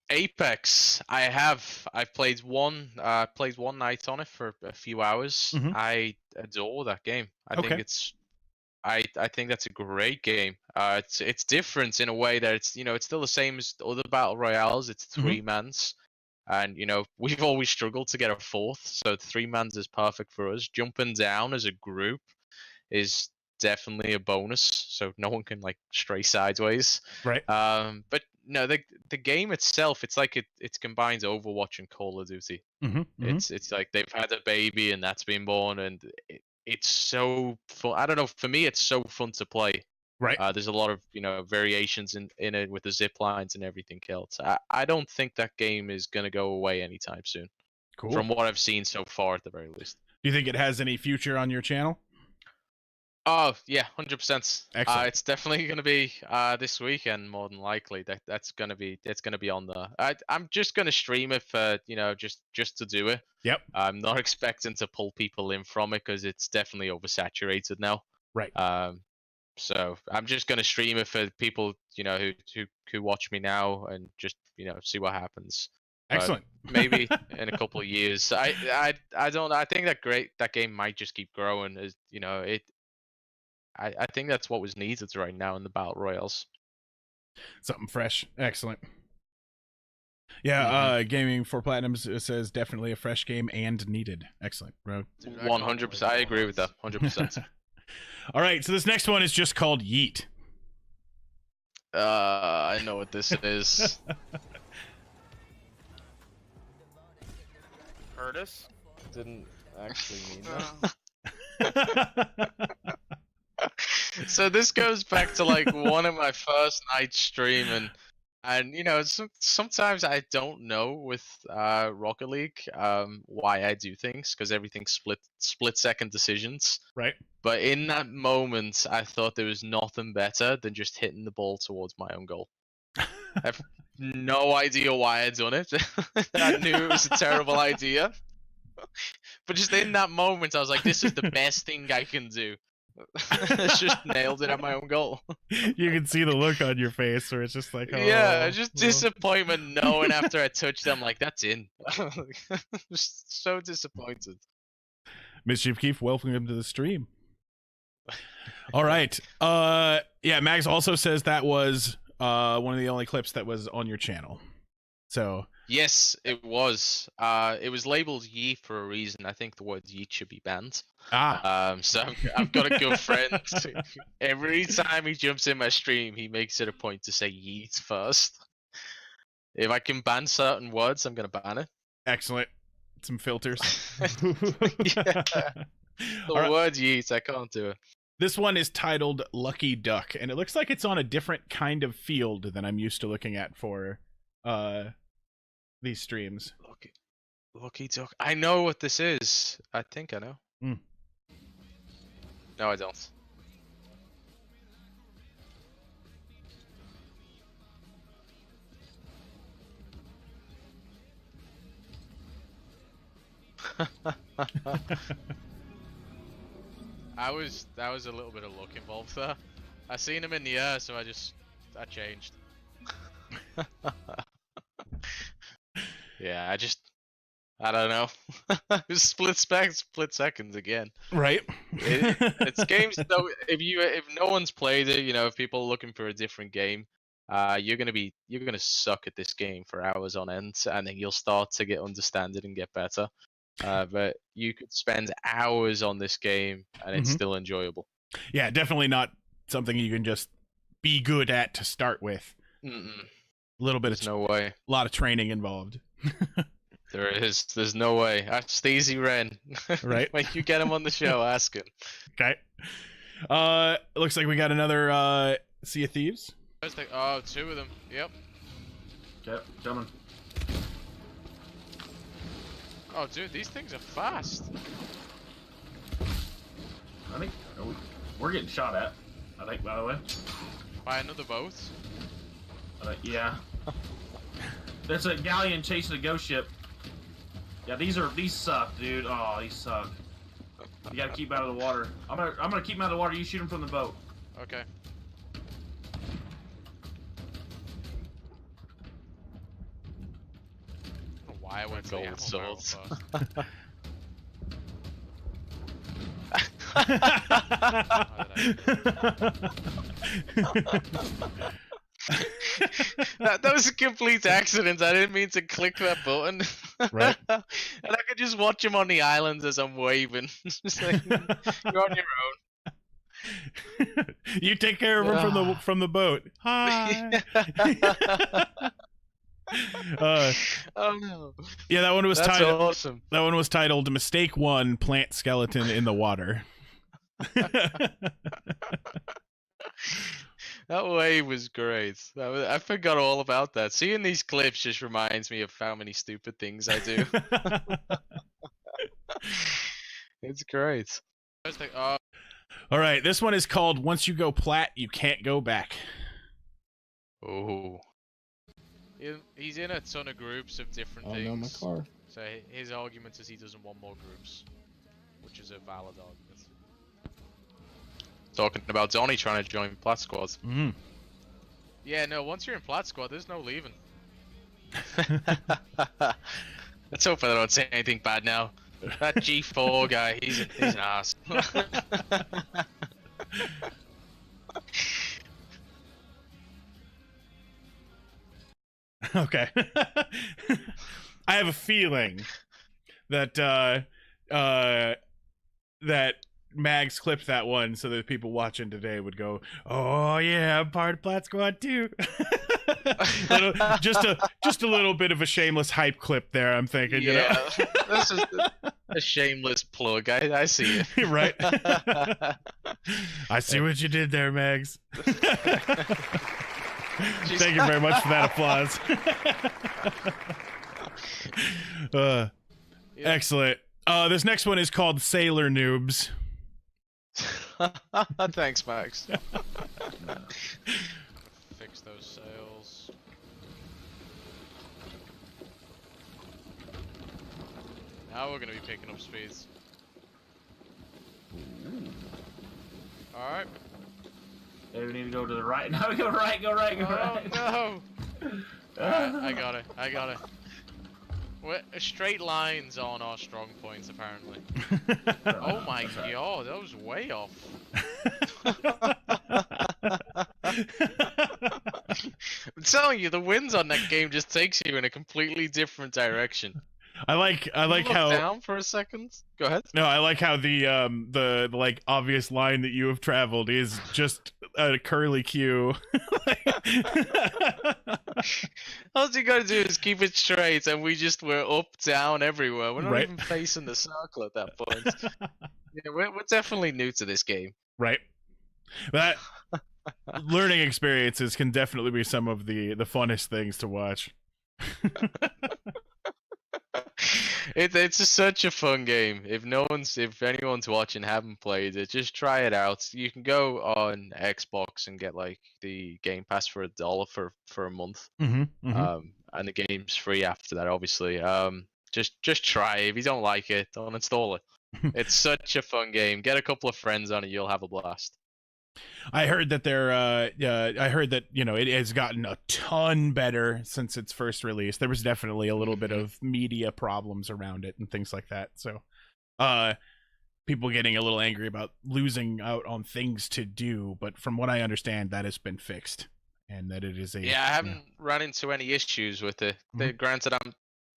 Apex, I have. I've played one night on it for a few hours. Mhm. I adore that game. I Okay. think it's I think that's a great game. It's different in a way that it's it's still the same as other battle royales. It's three mans, and we've always struggled to get a fourth, so three mans is perfect for us. Jumping down as a group is definitely a bonus, so no one can like stray sideways. Right. But no, the game itself, it's like it combines Overwatch and Call of Duty. It's like they've had a baby and that's been born, and it's so fun. I don't know. For me, it's so fun to play. Right. There's a lot of variations in it with the zip lines and everything else. I don't think that game is gonna go away anytime soon. Cool. From what I've seen so far, at the very least. Do you think it has any future on your channel? Oh yeah, 100%. Excellent. It's definitely gonna be this weekend, more than likely. It's gonna be on the. I'm just gonna stream it for just to do it. Yep. I'm not expecting to pull people in from it because it's definitely oversaturated now. Right. So I'm just gonna stream it for people who watch me now and just see what happens. Excellent. Maybe in a couple of years. I don't know. I think that game might just keep growing. As I think that's what was needed right now in the battle royals. Something fresh. Excellent. Yeah, Gaming for Platinums says definitely a fresh game and needed. Excellent, bro. 100%. I agree with that. 100%. All right, so this next one is just called Yeet. I know what this is. Curtis? Didn't actually mean that. So this goes back to like one of my first nights streaming, and sometimes I don't know with Rocket League why I do things, because everything's split second decisions. Right. But in that moment, I thought there was nothing better than just hitting the ball towards my own goal. I have no idea why I'd done it. I knew it was a terrible idea. But just in that moment, I was like, this is the best thing I can do. It's just nailed it at my own goal. You can see the look on your face where it's just like, oh, yeah, just disappointment knowing after I touched them, like, that's in. Just so disappointed. Mischief Keef, welcome to the stream. All right. Yeah, Max also says that was one of the only clips that was on your channel. So yes, it was. It was labeled Yeet for a reason. I think the word Yeet should be banned. So I've got a good friend. Every time he jumps in my stream, he makes it a point to say Yeet first. If I can ban certain words, I'm gonna ban it. Excellent. Some filters. Yeah. The word Yeet, I can't do it. This one is titled Lucky Duck, and it looks like it's on a different kind of field than I'm used to looking at for these streams. Lucky Duck. I know what this is. I think I know. No, I don't. That was a little bit of luck involved there. I seen him in the air, so I changed. Yeah, I don't know. split seconds again. Right. It's games though. If no one's played it, if people are looking for a different game, you're gonna suck at this game for hours on end, and then you'll start to understand it and get better. But you could spend hours on this game and it's still enjoyable. Yeah, definitely not something you can just be good at to start with. A little bit There's no way. A lot of training involved. There is. There's no way. Ask Stacey Wren. Right. When you get him on the show, ask him. Okay. Looks like we got another Sea of Thieves. Oh, 2 of them. Yep. Okay, coming. Oh, dude, these things are fast. I think we're getting shot at. I think, by the way. By another boat. Yeah. That's a galleon chasing a ghost ship. Yeah, these suck, dude. Oh, these suck. You gotta keep 'em out of the water. I'm gonna keep 'em out of the water. You shoot them from the boat. Okay. I don't know why I went to the ammo barrel first. That was a complete accident. I didn't mean to click that button. Right. And I could just watch him on the islands as I'm waving. Just like, you're on your own. You take care of him from the boat. Hi. Oh no. Yeah, that one was That's titled. awesome. That one was titled "Mistake 1: Plant Skeleton in the Water." That wave was great. I forgot all about that. Seeing these clips just reminds me of how many stupid things I do. It's great. Oh, All right, this one is called "Once You Go Plat, You Can't Go Back." oh. He's in a ton of groups of different Oh things. no, my car. So his argument is he doesn't want more groups, which is a valid argument. Talking about Donnie trying to join Plat Squad. Mm. Yeah, no, once you're in Plat Squad, there's no leaving. Let's hope I don't say anything bad now. That G4 guy, he's an ass. Okay. I have a feeling that that Mags clipped that one so that people watching today would go, "Oh yeah, I'm part of Plat Squad too." just a little bit of a shameless hype clip there. I'm thinking, you know, This is a shameless plug. I see it. right? I see what you did there, Mags. Thank you very much for that applause. Excellent. This next one is called Sailor Noobs. Thanks, Max. Fix those sails. Now we're gonna be picking up speeds. Alright. Hey, we need to go to the right. Now we go right, go right, go right. Oh no! Alright, I got it. Straight lines on our strong points, apparently. Oh my god, that was way off. I'm telling you, the winds on that game just takes you in a completely different direction. I like how down for a second. Go ahead. No, I like how the like obvious line that you have traveled is just a curly Q. All you gotta do is keep it straight, and we were up, down, everywhere. We're not Right. even facing the circle at that point. Yeah, we're definitely new to this game. Right. That learning experiences can definitely be some of the funnest things to watch. It's just such a fun game. If anyone's watching haven't played it, just try it out. You can go on Xbox and get like the Game Pass for $1 for a month. Mm-hmm, mm-hmm. And the game's free after that, obviously. Just try it. If you don't like it, don't install it. It's such a fun game. Get a couple of friends on it, you'll have a blast. I heard that it has gotten a ton better since its first release. There was definitely a little bit of media problems around it and things like that. So, people getting a little angry about losing out on things to do, but from what I understand, that has been fixed, and that it is a. Yeah, I haven't run into any issues with it. Mm-hmm. Granted,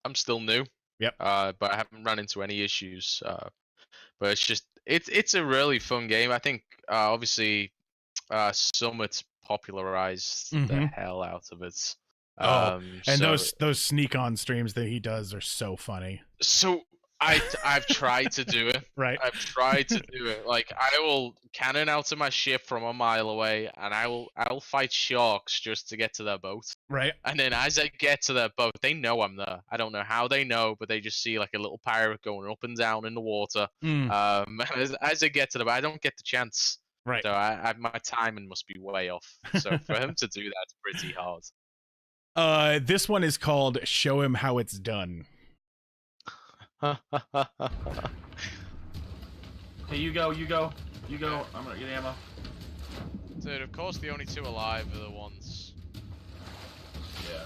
I'm still new. Yep. But I haven't run into any issues. But it's a really fun game. I think obviously Summit's popularized the hell out of it. And So, those sneak on streams that he does are so funny. so I've tried to do it. Right. I've tried to do it. Like I will cannon out of my ship from a mile away, and I'll fight sharks just to get to their boat. Right. And then as I get to their boat, they know I'm there. I don't know how they know, but they just see like a little pirate going up and down in the water. As I get to them, I don't get the chance. Right. So my timing must be way off. So for him to do that's pretty hard. This one is called "Show Him How It's Done." Hey, you go. I'm gonna get ammo. Dude, of course the only two alive are the ones. Yeah.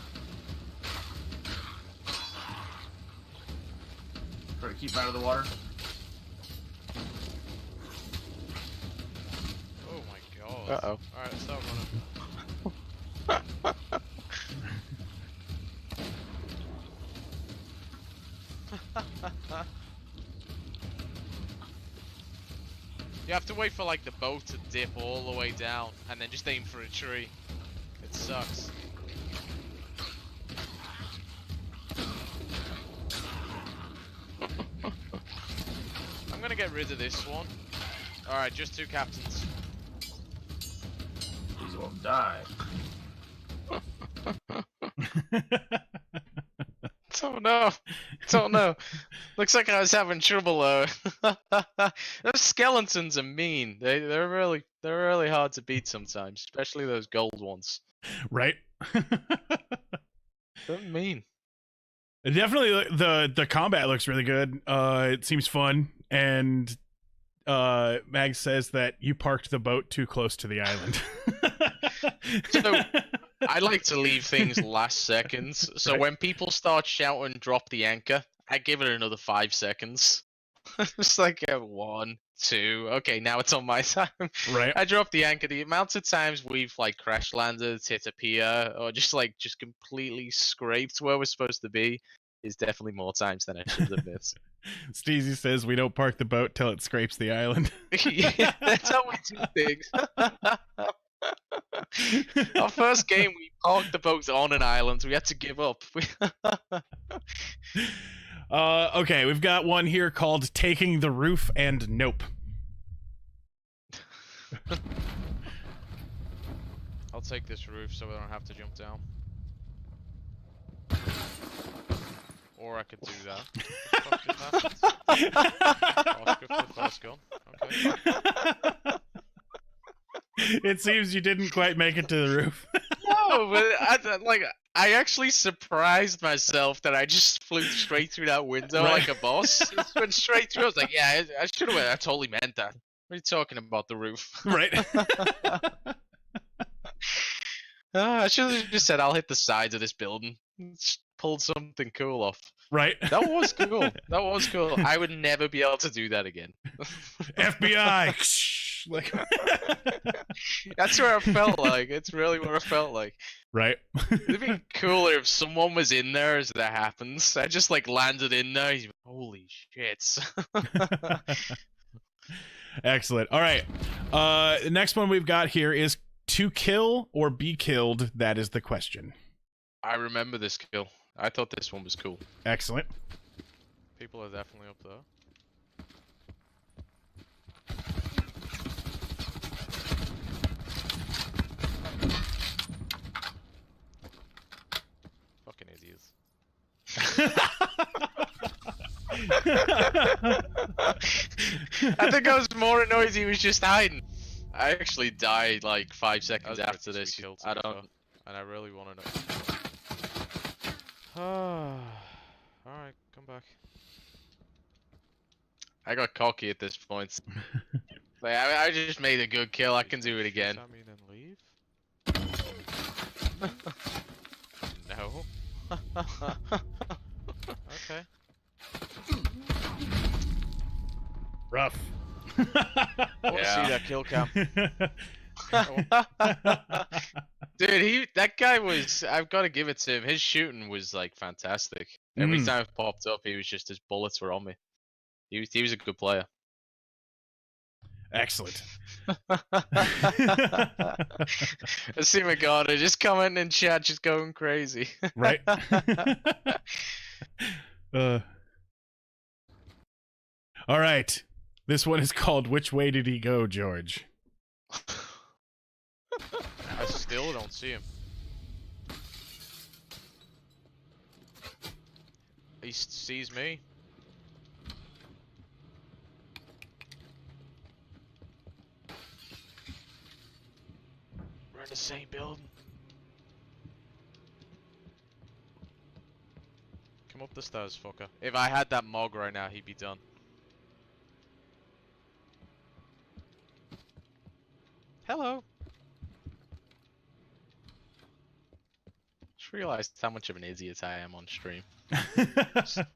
Try to keep out of the water. Oh my god. Uh-oh. Alright, stop running. You have to wait for like the boat to dip all the way down and then just aim for a tree. It sucks. I'm gonna get rid of this one. Alright, just two captains. These will die. Don't know. Looks like I was having trouble though. Those skeletons are mean. They're really hard to beat sometimes, especially those gold ones. Right. They're mean. Definitely, the combat looks really good. It seems fun, and Mag says that you parked the boat too close to the island. So I like to leave things last seconds. So Right. when people start shouting "drop the anchor," I give it another 5 seconds. It's like 1, 2. Okay, now it's on my time. Right. I drop the anchor. The amount of times we've like crash landed, hit a pier, or just completely scraped where we're supposed to be is definitely more times than I should admit. Steezy says we don't park the boat till it scrapes the island. Yeah, that's how we do things. Our first game, we parked the boat on an island. We had to give up. Okay, we've got one here called "Taking the Roof" and "Nope." I'll take this roof so I don't have to jump down. Or I could do that. Oscar for the first gun. Okay. It seems you didn't quite make it to the roof. No, but I actually surprised myself that I just flew straight through that window Right. like a boss. Just went straight through. I was like, yeah, I should have. I totally meant that. What are you talking about, the roof? Right. I should have just said I'll hit the sides of this building. Just pulled something cool off. Right. That was cool. That was cool. I would never be able to do that again. FBI. Like. That's where I felt like. It's really what I felt like. Right. It'd be cooler if someone was in there as that happens. I just like landed in there. Holy shit. Excellent. All right. The next one we've got here is to kill or be killed. That is the question. I remember this kill. I thought this one was cool. Excellent. People are definitely up there. Fucking idiots. I think I was more annoyed he was just hiding. I actually died like 5 seconds after this. I don't. And I really want to know. Alright, come back. I got cocky at this point. Like, I just made a good kill. I can do it again. I mean, then leave. No. Okay. Rough. I want to Yeah. see that kill cam. Dude, that guy was. I've got to give it to him. His shooting was like fantastic. Every time it popped up, he was just his bullets were on me. He was a good player. Excellent. I see my god, I just commenting in chat, just going crazy. Right? All right. This one is called Which Way Did He Go, George? I still don't see him. He sees me. We're in the same building. Come up the stairs, fucker. If I had that mog right now, he'd be done. Hello. Just realized how much of an idiot I am on stream.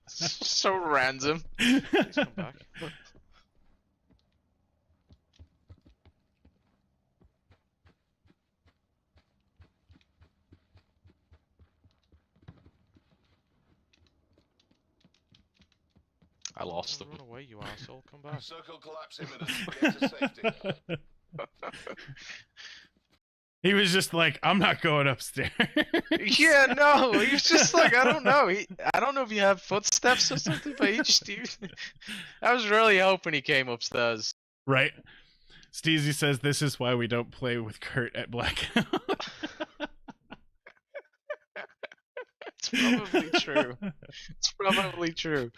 So random. Please come back. I lost him. Run away, you asshole. Come back. Circle collapse imminent. Get to safety. He was just like, I'm not going upstairs. Yeah, no, he was just like, I don't know. I don't know if you have footsteps or something, but he just. I was really hoping he came upstairs. Right? Steezy says this is why we don't play with Kurt at Blackout. It's probably true. It's probably true.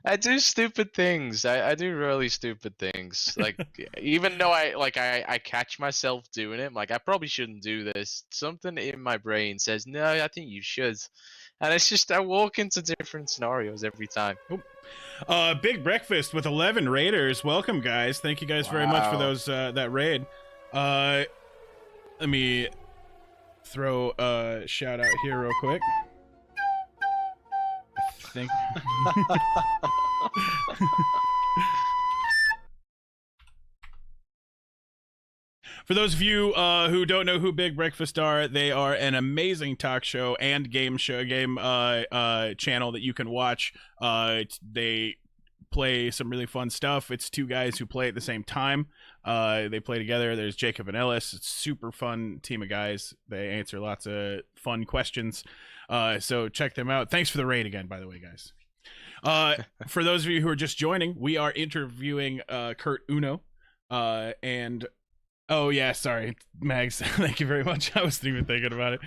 I do stupid things. I do really stupid things. Like, even though I catch myself doing it, I'm like, I probably shouldn't do this. Something in my brain says, no, I think you should. And it's just, I walk into different scenarios every time. Big Breakfast with 11 raiders. Welcome, guys. Thank you guys very much for Wow. those that raid. Let me throw a shout out here real quick. I think. For those of you who don't know who Big Breakfast are, they are an amazing talk show and game channel that you can watch. They play some really fun stuff. It's two guys who play at the same time. They play together. There's Jacob and Ellis. It's a super fun team of guys. They answer lots of fun questions. So check them out. Thanks for the raid again, by the way, guys. For those of you who are just joining, we are interviewing KurtUno. And oh yeah, sorry, Mags. Thank you very much. I wasn't even thinking about it.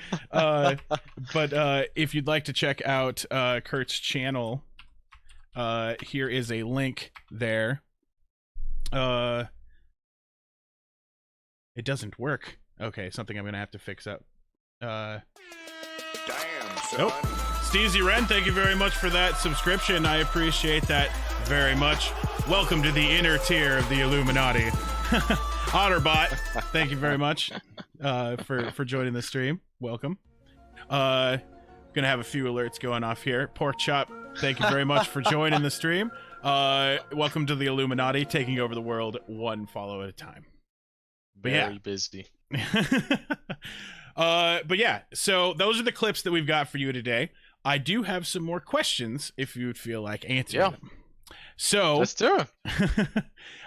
But if you'd like to check out Kurt's channel, here is a link there. It doesn't work. Okay, something I'm gonna have to fix up. Damn, son. Nope. Steezy Ren, thank you very much for that subscription. I appreciate that very much. Welcome to the inner tier of the Illuminati. Otterbot, thank you very much for joining the stream. Welcome. Gonna have a few alerts going off here. Pork Chop, thank you very much for joining the stream. Welcome to the Illuminati, taking over the world one follow at a time. But Very yeah. busy. But yeah, so those are the clips that we've got for you today. I do have some more questions if you would feel like answering them. So Let's do it.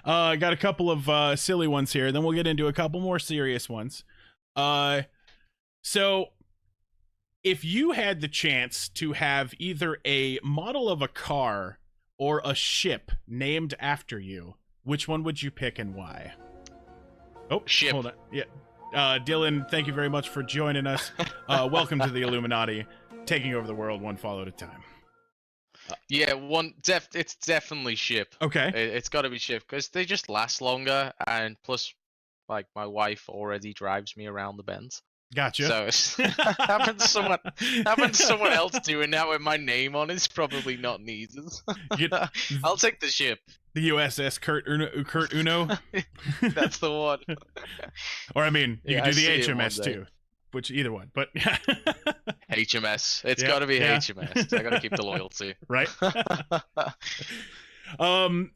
I got a couple of silly ones here, then we'll get into a couple more serious ones. So if you had the chance to have either a model of a car or a ship named after you, which one would you pick and why? Oh, Ship. Hold on. Yeah. Dylan, thank you very much for joining us. Welcome to the Illuminati, taking over the world one follow at a time. Yeah, it's definitely ship. Okay. It's got to be ship because they just last longer, and plus, like, my wife already drives me around the bends. Gotcha. So it's, having someone else doing that with my name on it's probably not needed. I'll take the ship. The USS KurtUno. That's the one. Or I mean, you Yeah, could I do the see it HMS one day. too. Which either one, but HMS. It's Yeah, got to be yeah. HMS. I got to keep the loyalty. right. And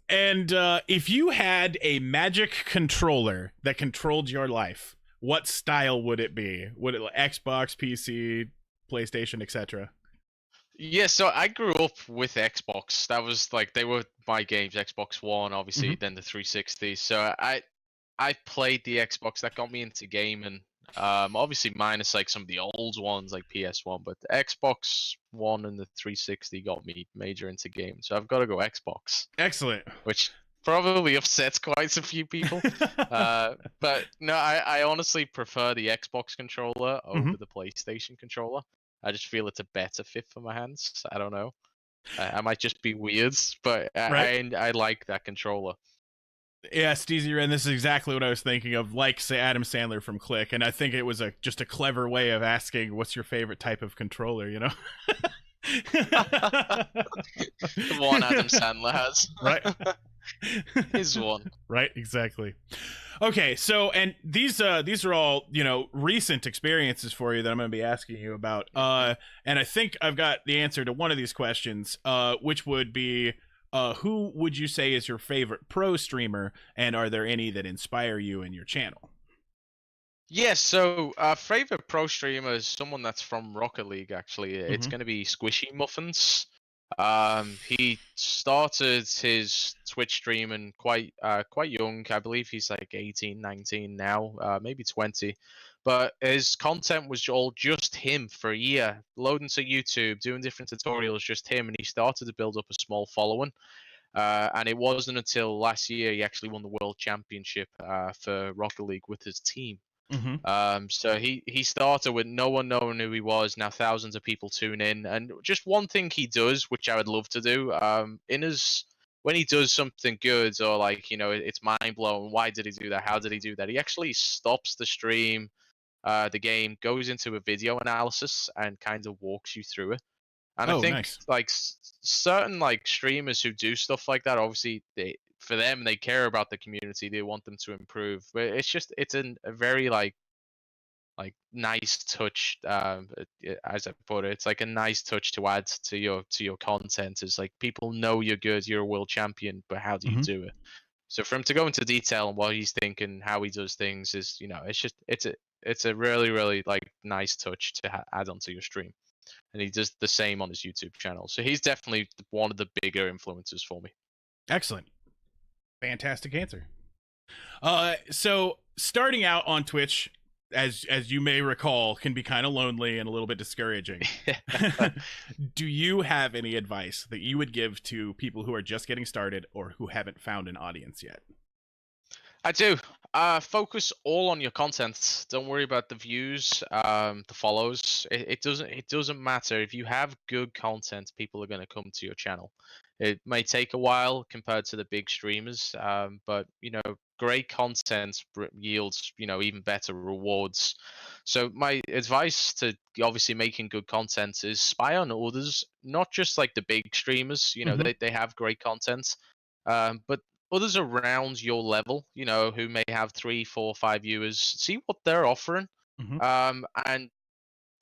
if you had a magic controller that controlled your life, what style would it be? Would it Xbox, PC, PlayStation, etc.? Yeah, so I grew up with Xbox. That was like they were my games. Xbox One, obviously, then the 360. So I played the Xbox. That got me into gaming. Obviously minus like some of the old ones like PS1, but the Xbox One and the 360 got me major into games. So I've got to go Xbox, Excellent. which probably upsets quite a few people. But no, I honestly prefer the Xbox controller over the PlayStation controller. I just feel it's a better fit for my hands. I don't know. I might just be weird, but Right. I like that controller. Yeah, Steezy Ren, this is exactly what I was thinking of, like, say, Adam Sandler from Click, and I think it was just a clever way of asking, what's your favorite type of controller, you know? The one Adam Sandler has. Right. His one. Right, exactly. Okay, so, and these are all, you know, recent experiences for you that I'm going to be asking you about. And I think I've got the answer to one of these questions, which would be, who would you say is your favorite pro streamer, and are there any that inspire you in your channel? Yes, so favorite pro streamer is someone that's from Rocket League. Actually, it's going to be Squishy Muffins. He started his Twitch streaming quite young. I believe he's like 18, 19 now, maybe 20. But his content was all just him for a year, loading to YouTube, doing different tutorials, just him, and he started to build up a small following. And it wasn't until last year he actually won the World Championship for Rocket League with his team. So he started with no one knowing who he was. Now thousands of people tune in, and just one thing he does, which I would love to do, when he does something good or like, you know, it's mind blowing. Why did he do that? How did he do that? He actually stops the stream, the game, goes into a video analysis, and kind of walks you through it. And I think nice. like certain like streamers who do stuff like that, obviously for them they care about the community, they want them to improve. But it's a very like nice touch, as I put it. It's like a nice touch to add to your content. Is like people know you're good, you're a world champion, but how do you do it? So for him to go into detail on what he's thinking, how he does things, is, you know, it's a really really like nice touch to add onto your stream. And he does the same on his YouTube channel. So he's definitely one of the bigger influencers for me. Excellent. Fantastic answer. So starting out on Twitch, as you may recall, can be kind of lonely and a little bit discouraging. Do you have any advice that you would give to people who are just getting started or who haven't found an audience yet? I do. Focus all on your content. Don't worry about the views, the follows. It doesn't matter. If you have good content, people are going to come to your channel. It may take a while compared to the big streamers, but you know, great content yields, you know, even better rewards. So my advice to obviously making good content is spy on others, not just like the big streamers. You know, they have great content, but others around your level, you know, who may have 3, 4, 5 viewers. See what they're offering, and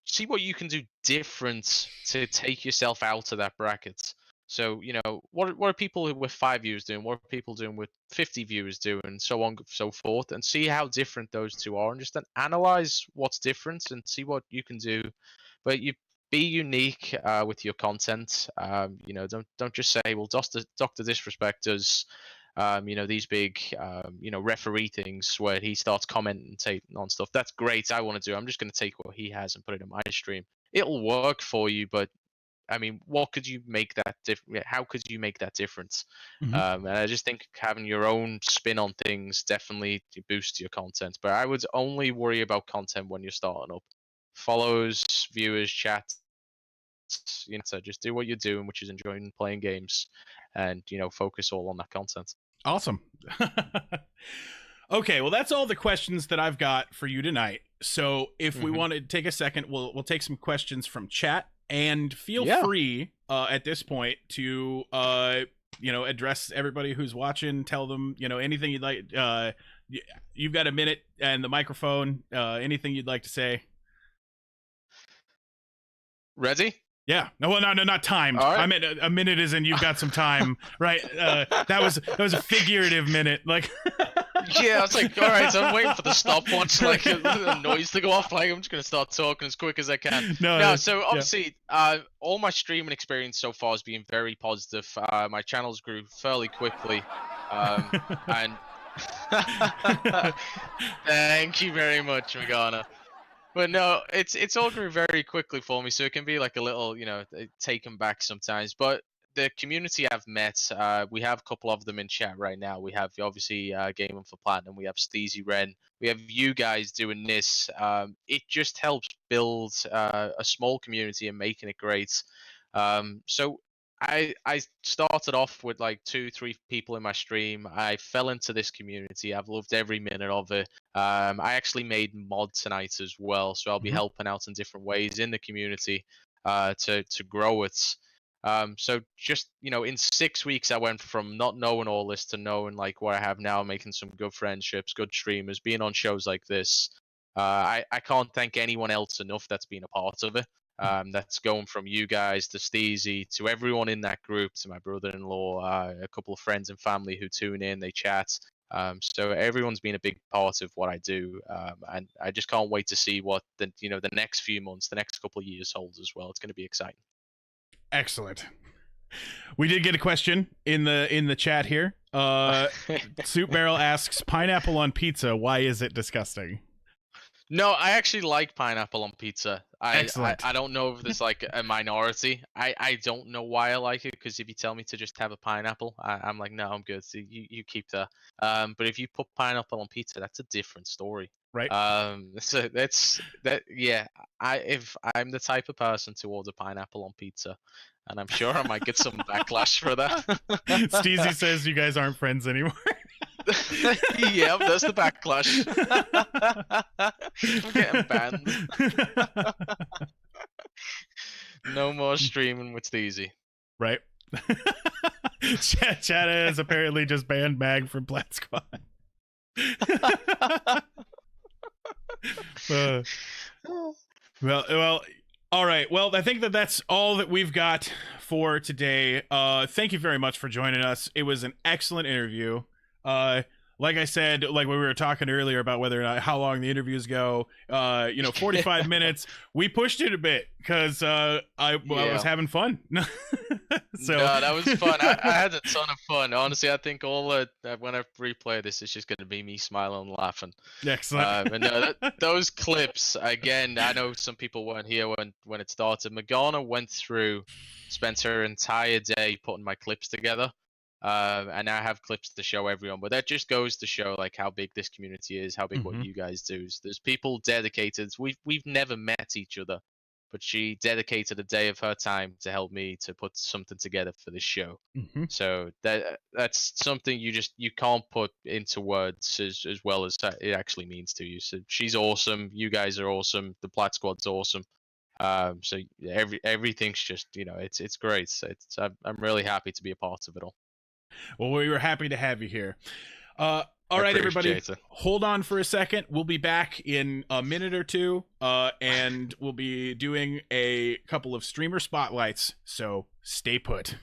see what you can do different to take yourself out of that bracket. So, you know, what are people with 5 viewers doing? What are people doing with 50 viewers doing? So on, so forth, and see how different those two are, and just then analyze what's different and see what you can do. But you be unique with your content. You know, don't just say, well, Doctor Disrespect does, you know, these big, you know, referee things where he starts commenting on stuff. That's great. I want to do. I'm just going to take what he has and put it in my stream. It'll work for you, but I mean, what could you make that different? How could you make that difference? And I just think having your own spin on things definitely boosts your content. But I would only worry about content when you're starting up. Follows, viewers, chats. You know, so just do what you're doing, which is enjoying playing games, and, you know, focus all on that content. Awesome. Okay, well, that's all the questions that I've got for you tonight. So if we want to take a second, we'll take some questions from chat, and feel free at this point to you know, address everybody who's watching. Tell them, you know, anything you'd like. You've got a minute and the microphone. Anything you'd like to say. Ready? Yeah. No, not timed. Right. I meant a minute is in. You've got some time, right? That was a figurative minute, like. Yeah, I was like, all right, so I'm waiting for the stopwatch, like a noise to go off. Like, I'm just gonna start talking as quick as I can. No, so obviously, all my streaming experience so far has been very positive. My channels grew fairly quickly, and Thank you very much, Magana. But no, it's all grew very quickly for me, so it can be like a little, taken back sometimes. But the community I've met, we have a couple of them in chat right now. We have obviously Gaming for Platinum. We have Steezy Ren. We have you guys doing this. It just helps build a small community and making it great. So I started off with like 2-3 people in my stream. I fell into this community. I've loved every minute of it. I actually made mod tonight as well, so I'll be helping out in different ways in the community to grow it. So just in 6 weeks, I went from not knowing all this to knowing like what I have now, making some good friendships, good streamers, being on shows like this. I can't thank anyone else enough that's been a part of it. That's going from you guys to Steezy to everyone in that group, to my brother-in-law, a couple of friends and family who tune in, they chat. So everyone's been a big part of what I do, and I just can't wait to see what the next few months, the next couple of years holds as well. It's going to be exciting. Excellent. We did get a question in the chat here. Soup Barrel asks, pineapple on pizza, why is it disgusting? No, I actually like pineapple on pizza. Excellent. I don't know if there's like a minority. I don't know why I like it, because if you tell me to just have a pineapple, I'm like, no, I'm good. So you keep that. But if you put pineapple on pizza, that's a different story. Right. So that's that. Yeah. If I'm the type of person to order pineapple on pizza, and I'm sure I might get some backlash for that. Steezy says you guys aren't friends anymore. Yep, that's the backlash. I'm getting banned. No more streaming with Steezy. Right. Chat has apparently just banned Mag from Plat Squad. Well, all right. Well, I think that's all that we've got for today. Thank you very much for joining us. It was an excellent interview. Like I said, like when we were talking earlier about whether or not how long the interviews go, 45 minutes. We pushed it a bit because I was having fun. So no, that was fun. I had a ton of fun. Honestly, I think when I replay this, it's just going to be me smiling and laughing. Excellent. And no, those clips again. I know some people weren't here when it started. Magana spent her entire day putting my clips together. And I have clips to show everyone, but that just goes to show like how big this community is, how big what you guys do. There's people dedicated. We've never met each other, but she dedicated a day of her time to help me to put something together for this show. So that's something you can't put into words as well as it actually means to you. So she's awesome. You guys are awesome. The Plat Squad's awesome. So everything's just it's great. I'm really happy to be a part of it all. Well, we were happy to have you here. All right, everybody, hold on for a second. We'll be back in a minute or two, and we'll be doing a couple of streamer spotlights, so stay put.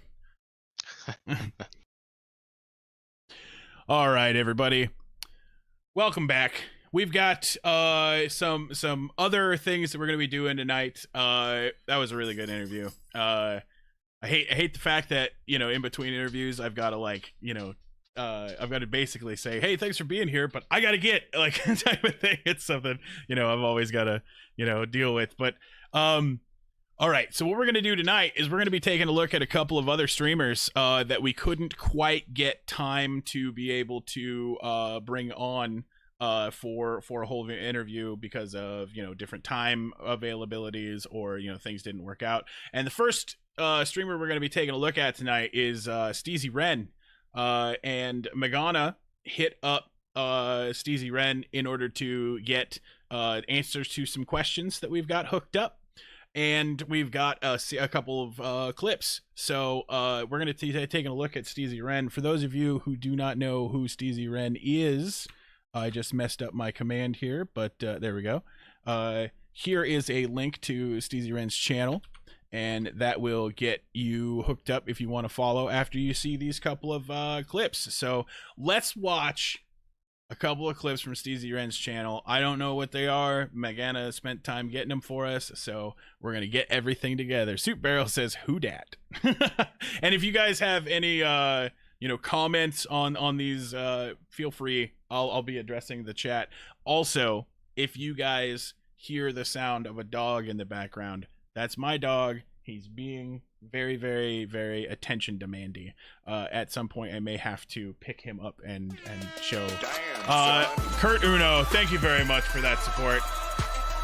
All right, everybody. Welcome back. We've got some other things that we're going to be doing tonight. That was a really good interview. I hate the fact that, in between interviews, I've got to I've got to basically say, hey, thanks for being here, but I got to get type of thing. It's something, I've always got to, deal with. But, all right. So what we're going to do tonight is we're going to be taking a look at a couple of other streamers, that we couldn't quite get time to be able to, bring on, for a whole interview because of, different time availabilities or, things didn't work out. And the first, streamer we're going to be taking a look at tonight is Steezy Ren, and Magana hit up Steezy Ren in order to get answers to some questions that we've got hooked up, and we've got a couple of clips. So we're going to be taking a look at Steezy Ren. For those of you who do not know who Steezy Ren is, I just messed up my command here, but there we go. Here is a link to Steezy Ren's channel, and that will get you hooked up if you want to follow after you see these couple of clips. So let's watch a couple of clips from Steezy Ren's channel. I don't know what they are. Magana spent time getting them for us, so we're going to get everything together. Soup Barrel says, who dat? And if you guys have any comments on these, feel free. I'll be addressing the chat. Also, if you guys hear the sound of a dog in the background, that's my dog. He's being very, very, very attention demanding. At some point, I may have to pick him up and show. Damn, son. KurtUno, thank you very much for that support.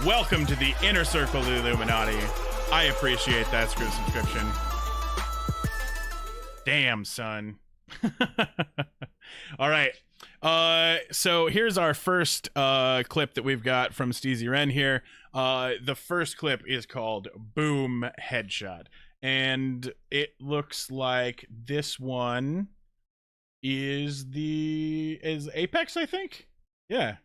Welcome to the inner circle of the Illuminati. I appreciate that subscription. Damn, son. All right. So here's our first clip that we've got from Steezy Ren here. The first clip is called Boom Headshot. And it looks like this one is Apex, I think. Yeah.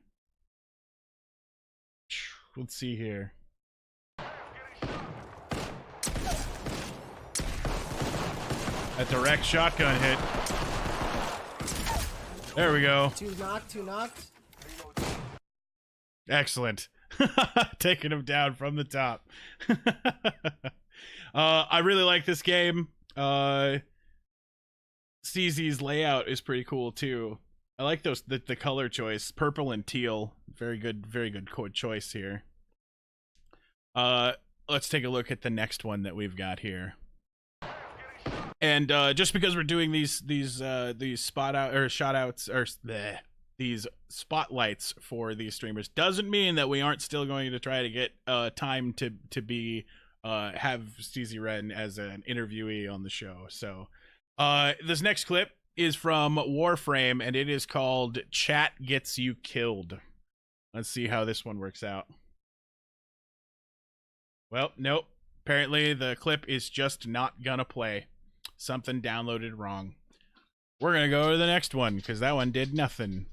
Let's see here. A direct shotgun hit. There we go. Two knocked. Excellent. Taking him down from the top. I really like this game. CZ's layout is pretty cool too. I like the color choice, purple and teal. Very good choice here. Let's take a look at the next one that we've got here. And just because we're doing these spot out or shot outs or these spotlights for these streamers doesn't mean that we aren't still going to try to get time to be have Steezy Ren as an interviewee on the show. So this next clip is from Warframe, and it is called Chat Gets You Killed. Let's see how this one works out. Well, nope. Apparently the clip is just not gonna play. Something downloaded wrong. We're gonna go to the next one because that one did nothing.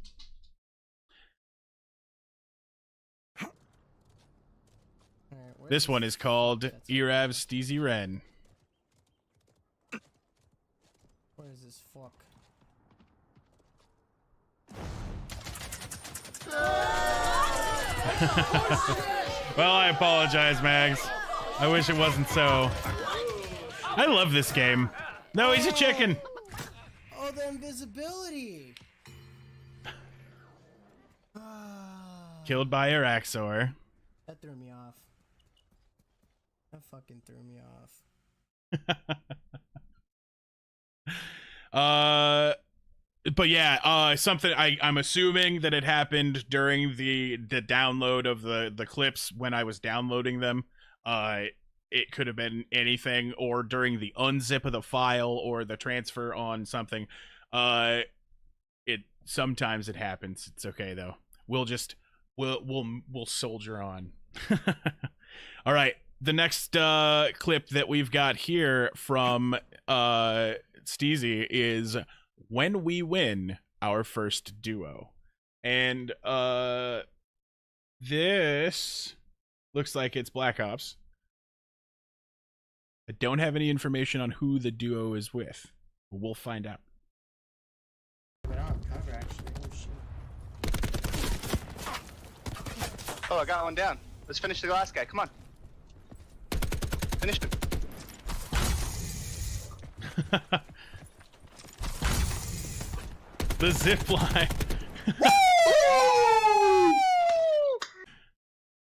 This one is called Erav Steezy Ren. What is this fuck? Well, I apologize, Mags. I wish it wasn't so. I love this game. No, he's a chicken. Oh, the invisibility. Killed by Araxor. That threw me off. That fucking threw me off. But yeah, something I'm assuming that it happened during the download of the clips when I was downloading them. It could have been anything, or during the unzip of the file or the transfer on something. Sometimes it happens. It's okay though. We'll soldier on. All right. The next clip that we've got here from Steezy is When We Win Our First Duo. And this looks like it's Black Ops. I don't have any information on who the duo is with. But we'll find out. Oh, I got one down. Let's finish the last guy. Come on. Finish him. The zip line.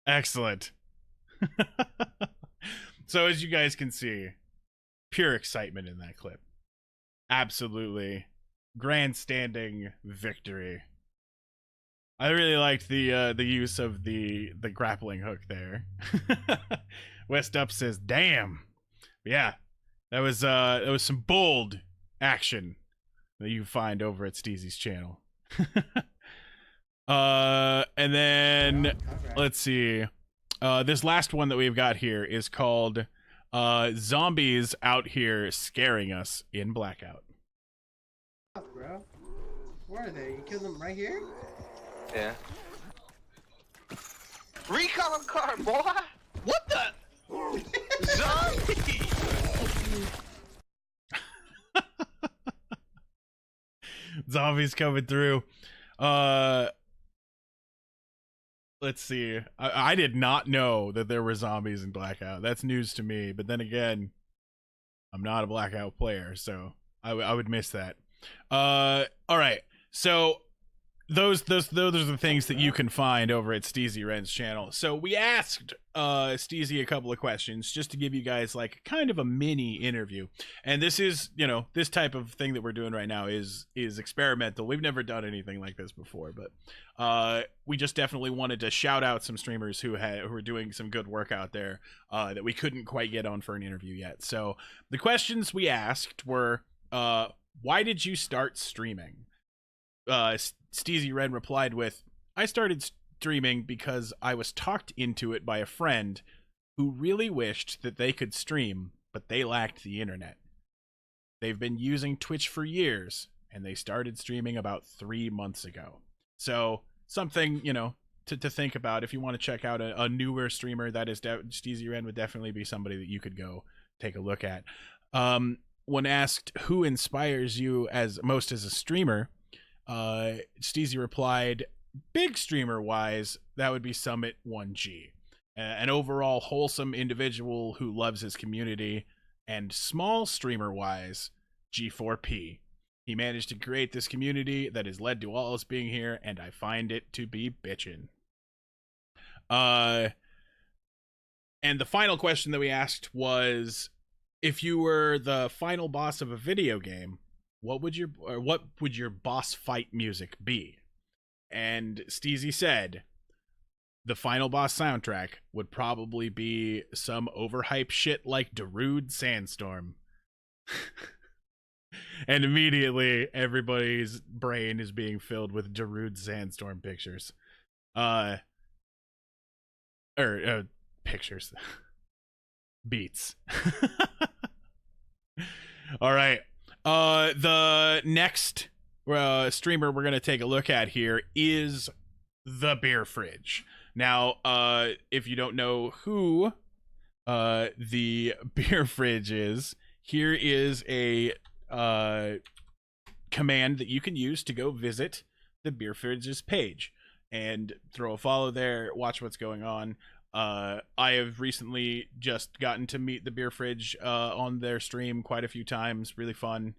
Excellent. So as you guys can see, pure excitement in that clip. Absolutely grandstanding victory. I really liked the use of the grappling hook there. West Up says, "Damn, yeah, that was some bold action that you find over at Steezy's channel." And then let's see. This last one that we've got here is called Zombies Out Here Scaring Us in Blackout. Bro, where are they? You killed them right here? Yeah. Recon car, boy! What the? Zombie! Zombies coming through. Let's see. I did not know that there were zombies in Blackout. That's news to me. But then again, I'm not a Blackout player, so I would miss that. All right. So those are the things that you can find over at Steezy Ren's channel. So we asked Steezy a couple of questions just to give you guys like kind of a mini interview. And this is, you know, this type of thing that we're doing right now is experimental. We've never done anything like this before, but we just definitely wanted to shout out some streamers who are doing some good work out there that we couldn't quite get on for an interview yet. So the questions we asked were, why did you start streaming? Steezy Ren replied with, I started streaming because I was talked into it by a friend who really wished that they could stream, but they lacked the internet. They've been using Twitch for years, and they started streaming about 3 months ago. So something, you know, to think about. If you want to check out a newer streamer, that is Steezy Ren would definitely be somebody that you could go take a look at. When asked who inspires you most as a streamer, Steezy replied, big streamer wise, that would be Summit 1G, an overall wholesome individual who loves his community, and small streamer wise, G4P. He managed to create this community that has led to all us being here, and I find it to be bitchin'. And the final question that we asked was, if you were the final boss of a video game, what would your boss fight music be? And Steezy said the final boss soundtrack would probably be some overhyped shit like Darude Sandstorm. And immediately everybody's brain is being filled with Darude Sandstorm pictures. Pictures. Beats. All right. The next streamer we're going to take a look at here is the Beer Fridge. Now, if you don't know who the Beer Fridge is, here is a command that you can use to go visit the Beer Fridge's page and throw a follow there, watch what's going on. I have recently just gotten to meet the Beer Fridge on their stream quite a few times. Really fun.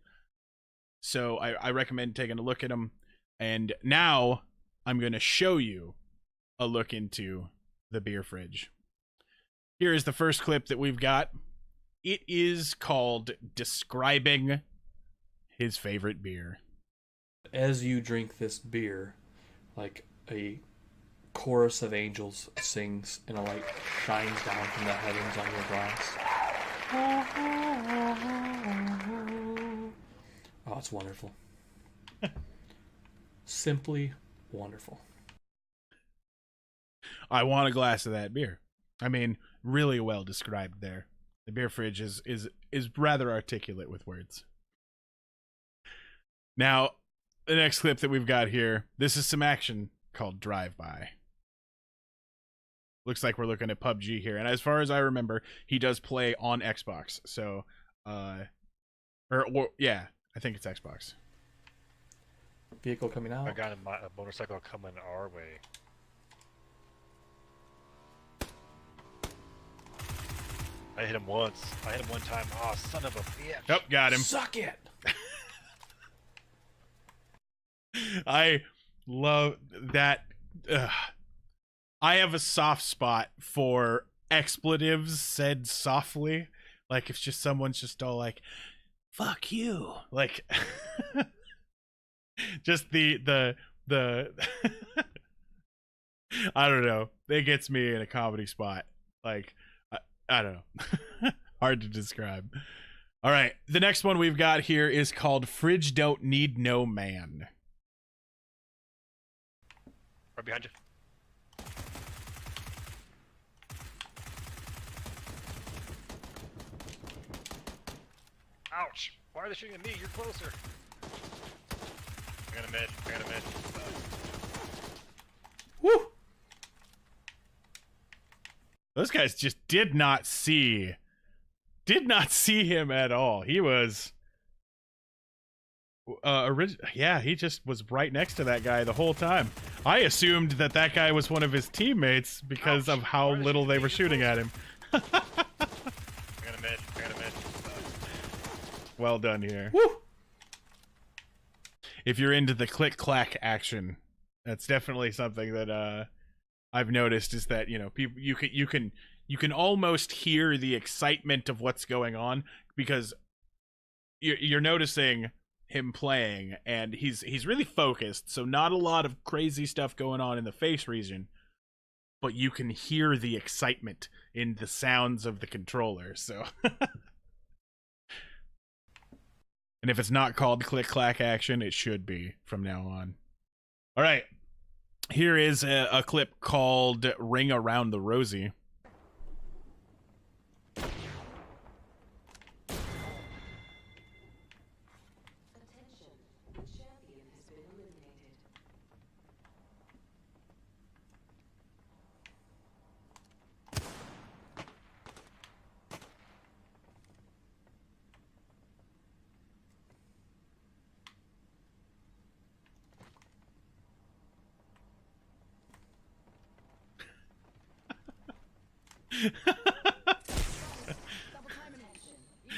So I recommend taking a look at them. And now I'm going to show you a look into the Beer Fridge. Here is the first clip that we've got. It is called Describing His Favorite Beer. As you drink this beer, like a chorus of angels sings and a light shines down from the heavens on your glass. Oh, it's wonderful. Simply wonderful. I want a glass of that beer. I mean, really well described there. The Beer Fridge is rather articulate with words. Now, the next clip that we've got here, this is some action called Drive-By. Looks like we're looking at PUBG here, and as far as I remember, he does play on Xbox. So, yeah, I think it's Xbox. Vehicle coming out. I got a motorcycle coming our way. I hit him once. I hit him one time. Oh, son of a bitch. Nope, got him. Suck it. I love that. I have a soft spot for expletives said softly. Like, if just someone's just all like, fuck you. Like, just the I don't know. It gets me in a comedy spot. Like, I don't know. Hard to describe. All right. The next one we've got here is called Fridge Don't Need No Man. Right behind you. Ouch! Why are they shooting at me? You're closer. I got a mid. I got a mid. Woo! Those guys just did not see him at all. He was yeah, he just was right next to that guy the whole time. I assumed that guy was one of his teammates because of how little they were shooting at him. I got a mid. I got a mid. Well done here. Woo! if you're into the click clack action, that's definitely something that I've noticed, is that, you know, people, you can almost hear the excitement of what's going on, because you're noticing him playing, and he's really focused, so not a lot of crazy stuff going on in the face region, but you can hear the excitement in the sounds of the controller. So and if it's not called click clack action, it should be from now on. All right, here is a clip called Ring Around the Rosie.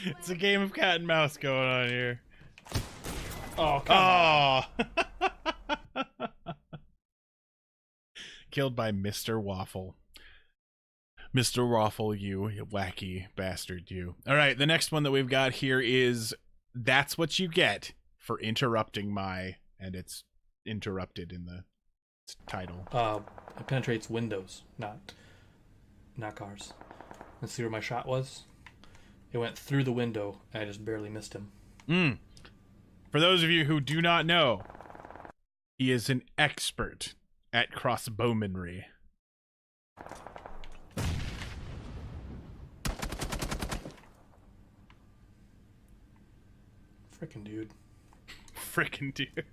It's a game of cat and mouse going on here. Oh, come on. Killed by Mr. Waffle. Mr. Waffle, you wacky bastard, you. All right, the next one that we've got here is That's What You Get for Interrupting My, and it's interrupted in the title. It penetrates windows, not cars. Let's see where my shot was. It went through the window, and I just barely missed him. For those of you who do not know, he is an expert at crossbowmanry. Frickin' dude. Frickin' dude.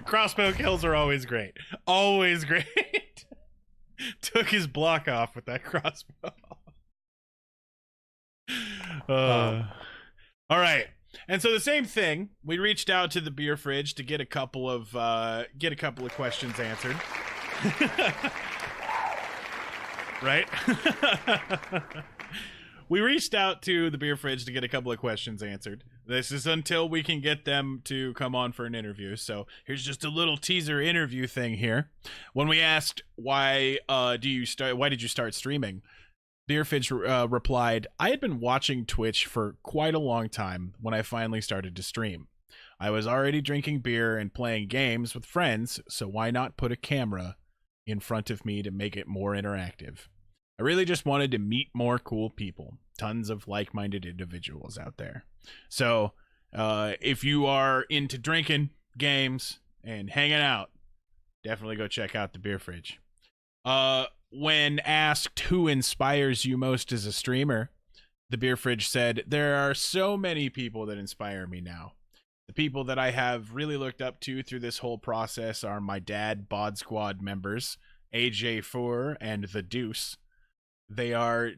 Crossbow kills are always great. Always great. Took his block off with that crossbow. All right. And so the same thing, we reached out to the beer fridge to get a couple of questions answered. Right? We reached out to the beer fridge to get a couple of questions answered. This is until we can get them to come on for an interview. So here's just a little teaser interview thing here. When we asked why did you start streaming, Beer Fridge replied, I had been watching Twitch for quite a long time when I finally started to stream. I was already drinking beer and playing games with friends, so why not put a camera in front of me to make it more interactive? I really just wanted to meet more cool people. Tons of like-minded individuals out there. So, if you are into drinking, games, and hanging out, definitely go check out the Beer Fridge. When asked who inspires you most as a streamer, the Beer Fridge said, there are so many people that inspire me now. The people that I have really looked up to through this whole process are my dad, Bod Squad members, AJ4 and The Deuce. They are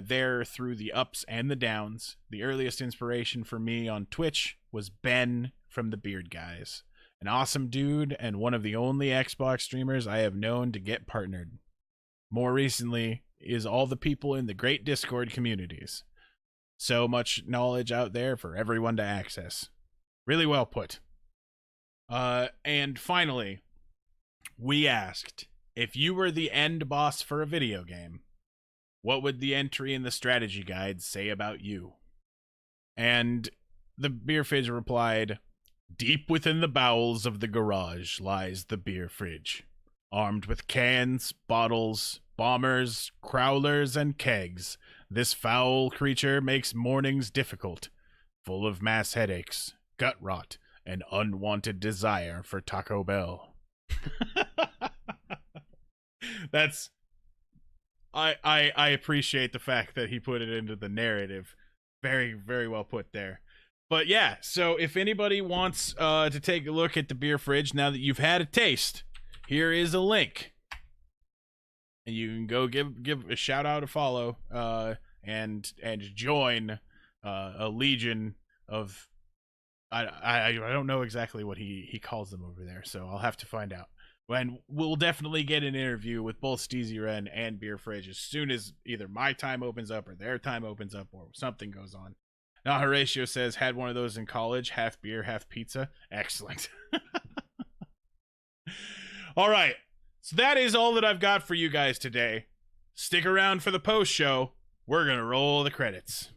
there through the ups and the downs. The earliest inspiration for me on Twitch was Ben from the Beard Guys, an awesome dude and one of the only Xbox streamers I have known to get partnered. More recently is all the people in the great Discord communities. So much knowledge out there for everyone to access. Really well put. And finally, we asked, if you were the end boss for a video game, what would the entry in the strategy guide say about you? And the Beer Fridge replied, deep within the bowels of the garage lies the Beer Fridge, armed with cans, bottles, bombers, crowlers, and kegs. This foul creature makes mornings difficult, full of mass headaches, gut rot, and unwanted desire for Taco Bell. That's... I appreciate the fact that he put it into the narrative. Very, very well put there. But yeah, so if anybody wants to take a look at the Beer Fridge now that you've had a taste, here is a link. And you can go give a shout out, a follow, and join a legion of... I don't know exactly what he calls them over there, so I'll have to find out. And we'll definitely get an interview with both Steezy Ren and Beer Fridge as soon as either my time opens up or their time opens up or something goes on. Now Horatio says, had one of those in college, half beer, half pizza. Excellent. All right. So that is all that I've got for you guys today. Stick around for the post show. We're going to roll the credits.